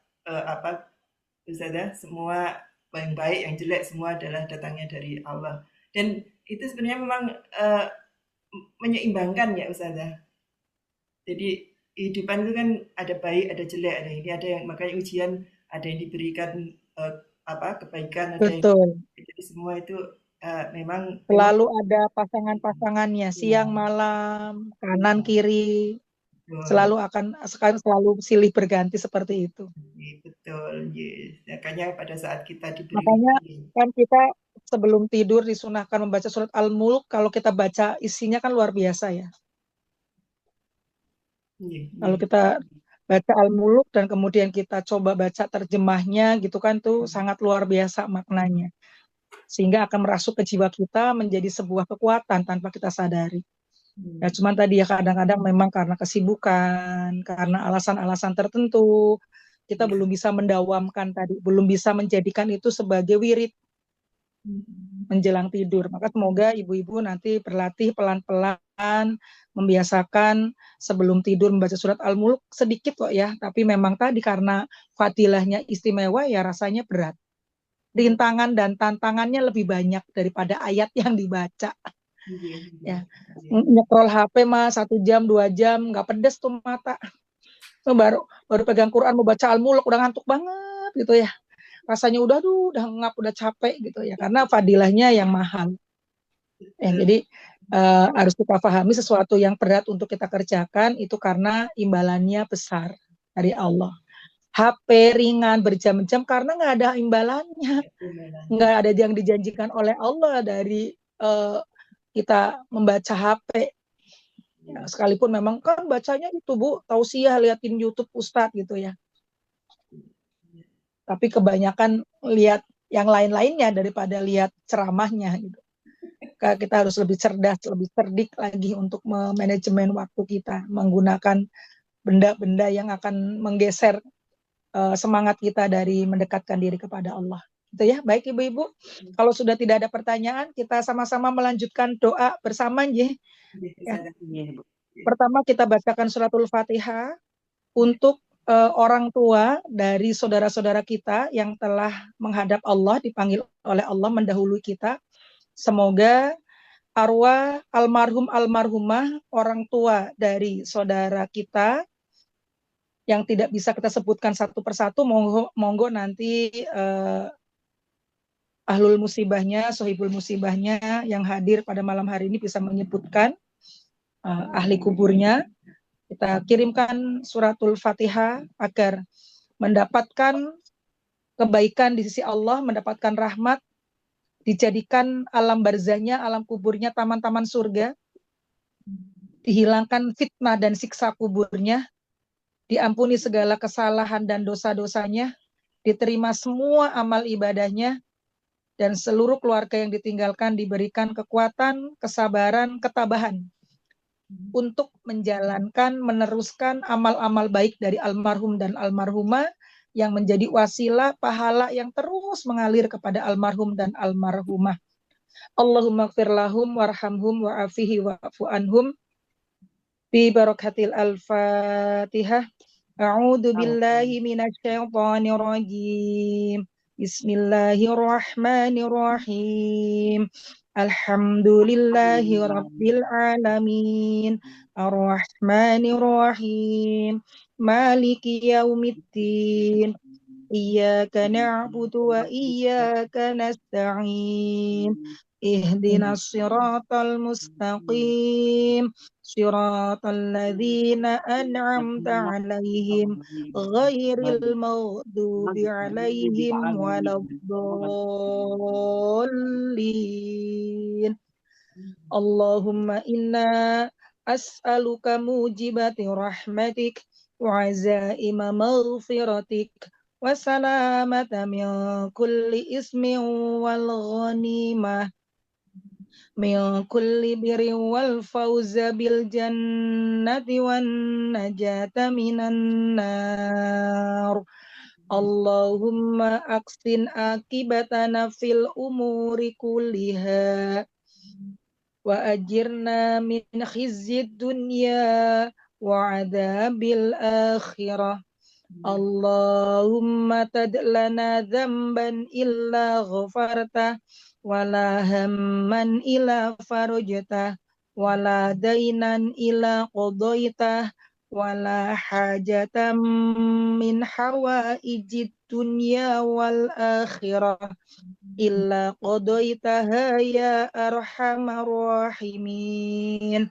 Ustazah, semua yang baik, yang jelek semua adalah datangnya dari Allah. Dan itu sebenarnya memang menyeimbangkan ya Ustazah. Jadi kehidupan itu kan ada baik, ada jelek, ada ini, ada yang makanya ujian, ada yang diberikan kebaikan, ada yang Betul. jadi semua itu memang Selalu ada pasangan-pasangannya, siang malam, kanan kiri, selalu silih berganti seperti itu. betul, yes. Makanya pada saat kita diberi Makanya kan kita sebelum tidur disunahkan membaca surat Al-Mulk. Kalau kita baca isinya kan luar biasa ya. Kalau kita baca Al-Mulk dan kemudian kita coba baca terjemahnya gitu kan tuh sangat luar biasa maknanya. Sehingga akan merasuk ke jiwa kita menjadi sebuah kekuatan tanpa kita sadari. Ya cuman tadi ya kadang-kadang memang karena kesibukan, karena alasan-alasan tertentu, kita belum bisa mendawamkan tadi, belum bisa menjadikan itu sebagai wirid menjelang tidur. Maka semoga ibu-ibu nanti berlatih pelan-pelan, membiasakan sebelum tidur membaca surat Al-Mulk sedikit kok ya, tapi memang tadi karena fadilahnya istimewa ya rasanya berat. Rintangan dan tantangannya lebih banyak daripada ayat yang dibaca. Ya, nyekrol HP mah 1 jam 2 jam nggak pedes tuh mata. Baru pegang Quran mau baca Al-Mulk udah ngantuk banget gitu ya. Rasanya udah ngap, udah capek gitu ya, karena fadilahnya yang mahal. Ya, jadi harus kita pahami sesuatu yang berat untuk kita kerjakan itu karena imbalannya besar dari Allah. HP ringan berjam-jam karena nggak ada imbalannya, nggak ada yang dijanjikan oleh Allah dari kita membaca HP. Ya, sekalipun memang kan bacanya itu Bu, tausiah liatin YouTube Ustadz gitu ya. Tapi kebanyakan lihat yang lain-lainnya daripada lihat ceramahnya gitu. Kita harus lebih cerdas, lebih cerdik lagi untuk manajemen waktu kita, menggunakan benda-benda yang akan menggeser semangat kita dari mendekatkan diri kepada Allah. Itu ya, baik ibu-ibu. Kalau sudah tidak ada pertanyaan, kita sama-sama melanjutkan doa bersama ya. Pertama kita bacakan suratul Fatihah untuk orang tua dari saudara-saudara kita yang telah menghadap Allah, dipanggil oleh Allah mendahului kita. Semoga arwah almarhum almarhumah orang tua dari saudara kita yang tidak bisa kita sebutkan satu persatu, monggo nanti ahlul musibahnya, sohibul musibahnya yang hadir pada malam hari ini bisa menyebutkan ahli kuburnya. Kita kirimkan suratul Fatihah agar mendapatkan kebaikan di sisi Allah, mendapatkan rahmat, dijadikan alam barzahnya, alam kuburnya taman-taman surga, dihilangkan fitnah dan siksa kuburnya, diampuni segala kesalahan dan dosa-dosanya, diterima semua amal ibadahnya, dan seluruh keluarga yang ditinggalkan diberikan kekuatan, kesabaran, ketabahan untuk menjalankan, meneruskan amal-amal baik dari almarhum dan almarhumah yang menjadi wasilah pahala yang terus mengalir kepada almarhum dan almarhumah. Allahumma gfir lahum warhamhum wa'afihi wa'fu anhum bi barakatil al-Fatihah. A'udzu billahi minasyaitonir rajim. Bismillahirrahmanirrahim. Alhamdulillahi rabbil alamin. Ar-Rahmanir-Rahim. Maliki yaumiddin. Iyyaka na'budu wa iyyaka nasta'in. Ihdinas siratal mustaqim. Siratal ladzina an'amta 'alaihim ghairil maghdubi 'alaihim waladdallin. Allahumma inna as'aluka mujibati rahmatik wa azaima maghfiratik wa salamata min kulli ismin wal ghanimah min kulli birrin wal fawza bil jannati wan najata minan nar. Allahumma aksin akibatana fil umuri kulliha wa ajirna min khizyid dunya wa adabil akhirah. Allahumma tadlana dzamban illa ghafartah wala hamman illa farajtah wala dainan illa qadaitah wala hajatan min hawaijid dunya wal akhirah illa qadaitaha ya arhamar rahimin.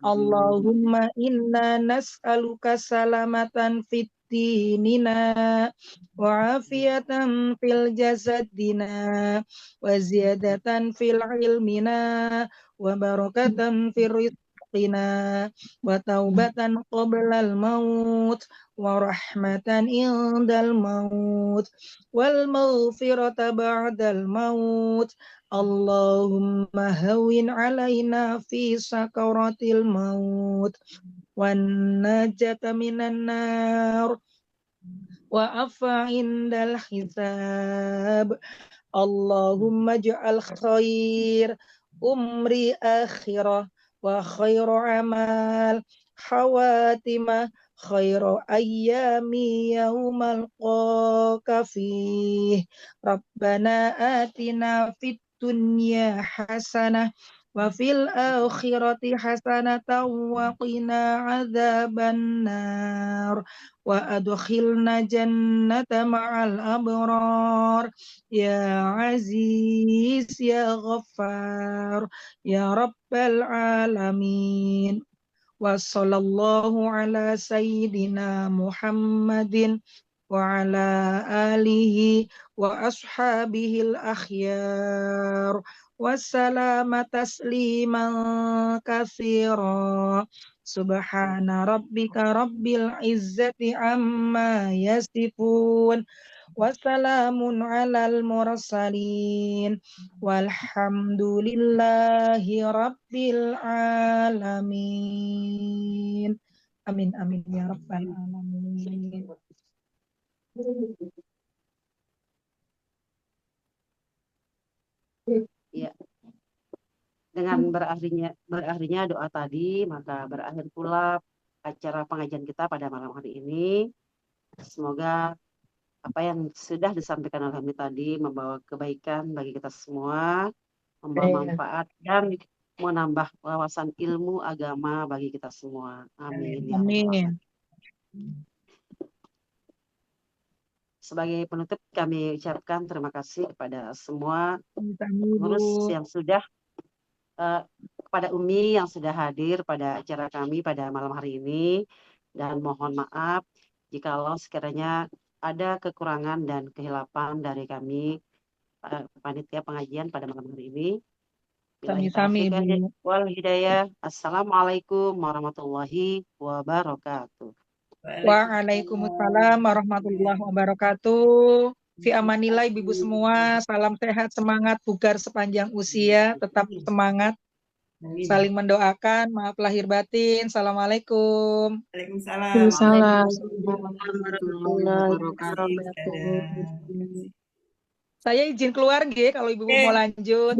Allahumma inna nas'aluka salamatan fit dinina wa afiatan fil jasadina wa ziyadatan fil ilmina wa barakatan fil rizqina wa taubatan qoblal maut wa rahmatan indal maut wal maghfirata ba'dal maut. Allahumma hawin alaina fi sakaratil maut wan najata minan nar wa afa indal hisab. Allahumma ja'al khair umri akhirah wa khairu amal khawatimah khairu ayyami yaumal qaka fih. Rabbana atina fid dunya hasanah wa fil akhirati hasanatan wa qina adzaban nar wa adkhilna jannata ma'al abrar ya aziz ya ghaffar ya rabbal alamin. Wa sallallahu ala sayyidina Muhammadin wa ala alihi wa ashabihil akhyar wa salama tasliman katsira. Subhana rabbika rabbil izzati amma yasifun wa salamun alal mursalin walhamdulillahi rabbil alamin. Amin amin ya rabbal alamin. Ya, dengan berakhirnya doa tadi, maka berakhir pula acara pengajian kita pada malam hari ini. Semoga apa yang sudah disampaikan oleh kami tadi membawa kebaikan bagi kita semua, membawa manfaat dan menambah wawasan ilmu agama bagi kita semua. Amin. Ya Amin. Allah. Sebagai penutup kami ucapkan terima kasih kepada semua pengurus yang sudah kepada Umi yang sudah hadir pada acara kami pada malam hari ini, dan mohon maaf jikalau sekiranya ada kekurangan dan kehilapan dari kami panitia pengajian pada malam hari ini. Sami-sami wal hidayah. Assalamualaikum warahmatullahi wabarakatuh. Waalaikumsalam warahmatullahi wabarakatuh. Fi amanillah ibu semua, salam sehat, semangat, bugar sepanjang usia, tetap semangat, saling mendoakan, maaf lahir batin. Assalamualaikum. Waalaikumsalam. Saya izin keluar, G, kalau ibu mau lanjut.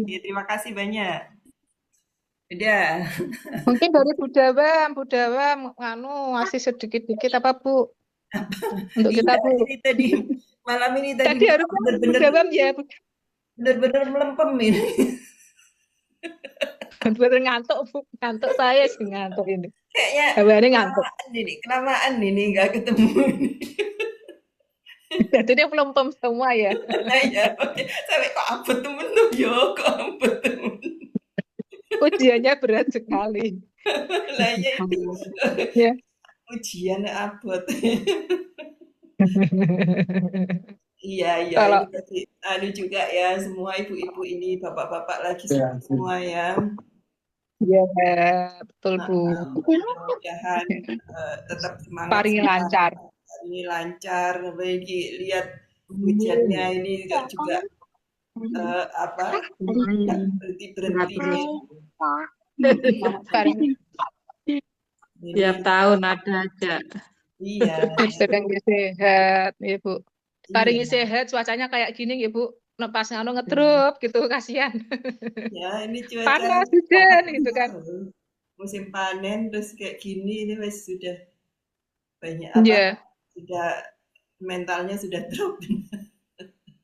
Terima kasih banyak. Udah. Mungkin dari Bu Dawa ngasih sedikit-sedikit apa Bu? Untuk kita Bu. Tadi malam ini tadi harus benar-benar ya. Benar-benar melempem ini. Benar ngantuk Bu, ngantuk saya sih ngantuk ini. Kayaknya kabarnya ngantuk. Kelamaan ini nggak ketemu ini. Jadi dia melempem semua ya. Ya, sampai kok abot temen tuh yo, kok abot temen. Ujiannya berat sekali. Lah ya. Ujian abot. Iya. Kalau ada juga ya semua ibu-ibu ini, bapak-bapak lagi semua ya. Iya, betul Bu. Mudah-mudahan tetap semangat. Paling lancar. Ini lancar, bagi lihat ujiannya ini juga berhenti. Tiap tahun ada aja. Iya, Sedang sehat, ya Bu. Paringi iya, sehat, cuacanya kayak gini ya Bu. Lepas nganu ngedrop gitu, kasihan. ya ini cuaca Panas, hujan gitu kan. musim panen terus kayak gini ini wes sudah banyak apa Iya, sudah mentalnya sudah drop.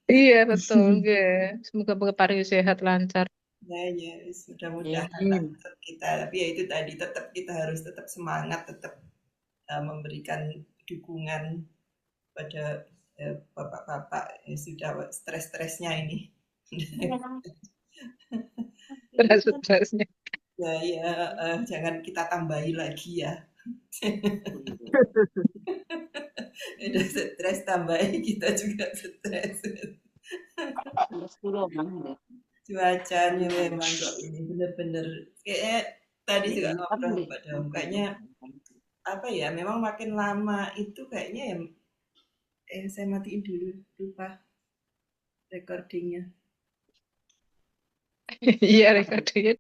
iya betul. Nggih. Semoga paringi sehat lancar. Ya, ya, wes, mudah-mudahan lah Amin. tetap kita. Tapi ya itu tadi tetap kita harus tetap semangat, tetap memberikan dukungan pada bapak-bapak yang sudah stres-stresnya ini. Stres-stresnya. Ya, ya, jangan kita tambahi lagi ya. Udah stres tambahin kita juga stres. Cuacanya memang kok ini bener-bener kayak tadi juga ngobrol Mbak Daum kayaknya apa ya memang makin lama itu kayaknya ya saya matiin dulu lupa recordingnya. Iya, recordingnya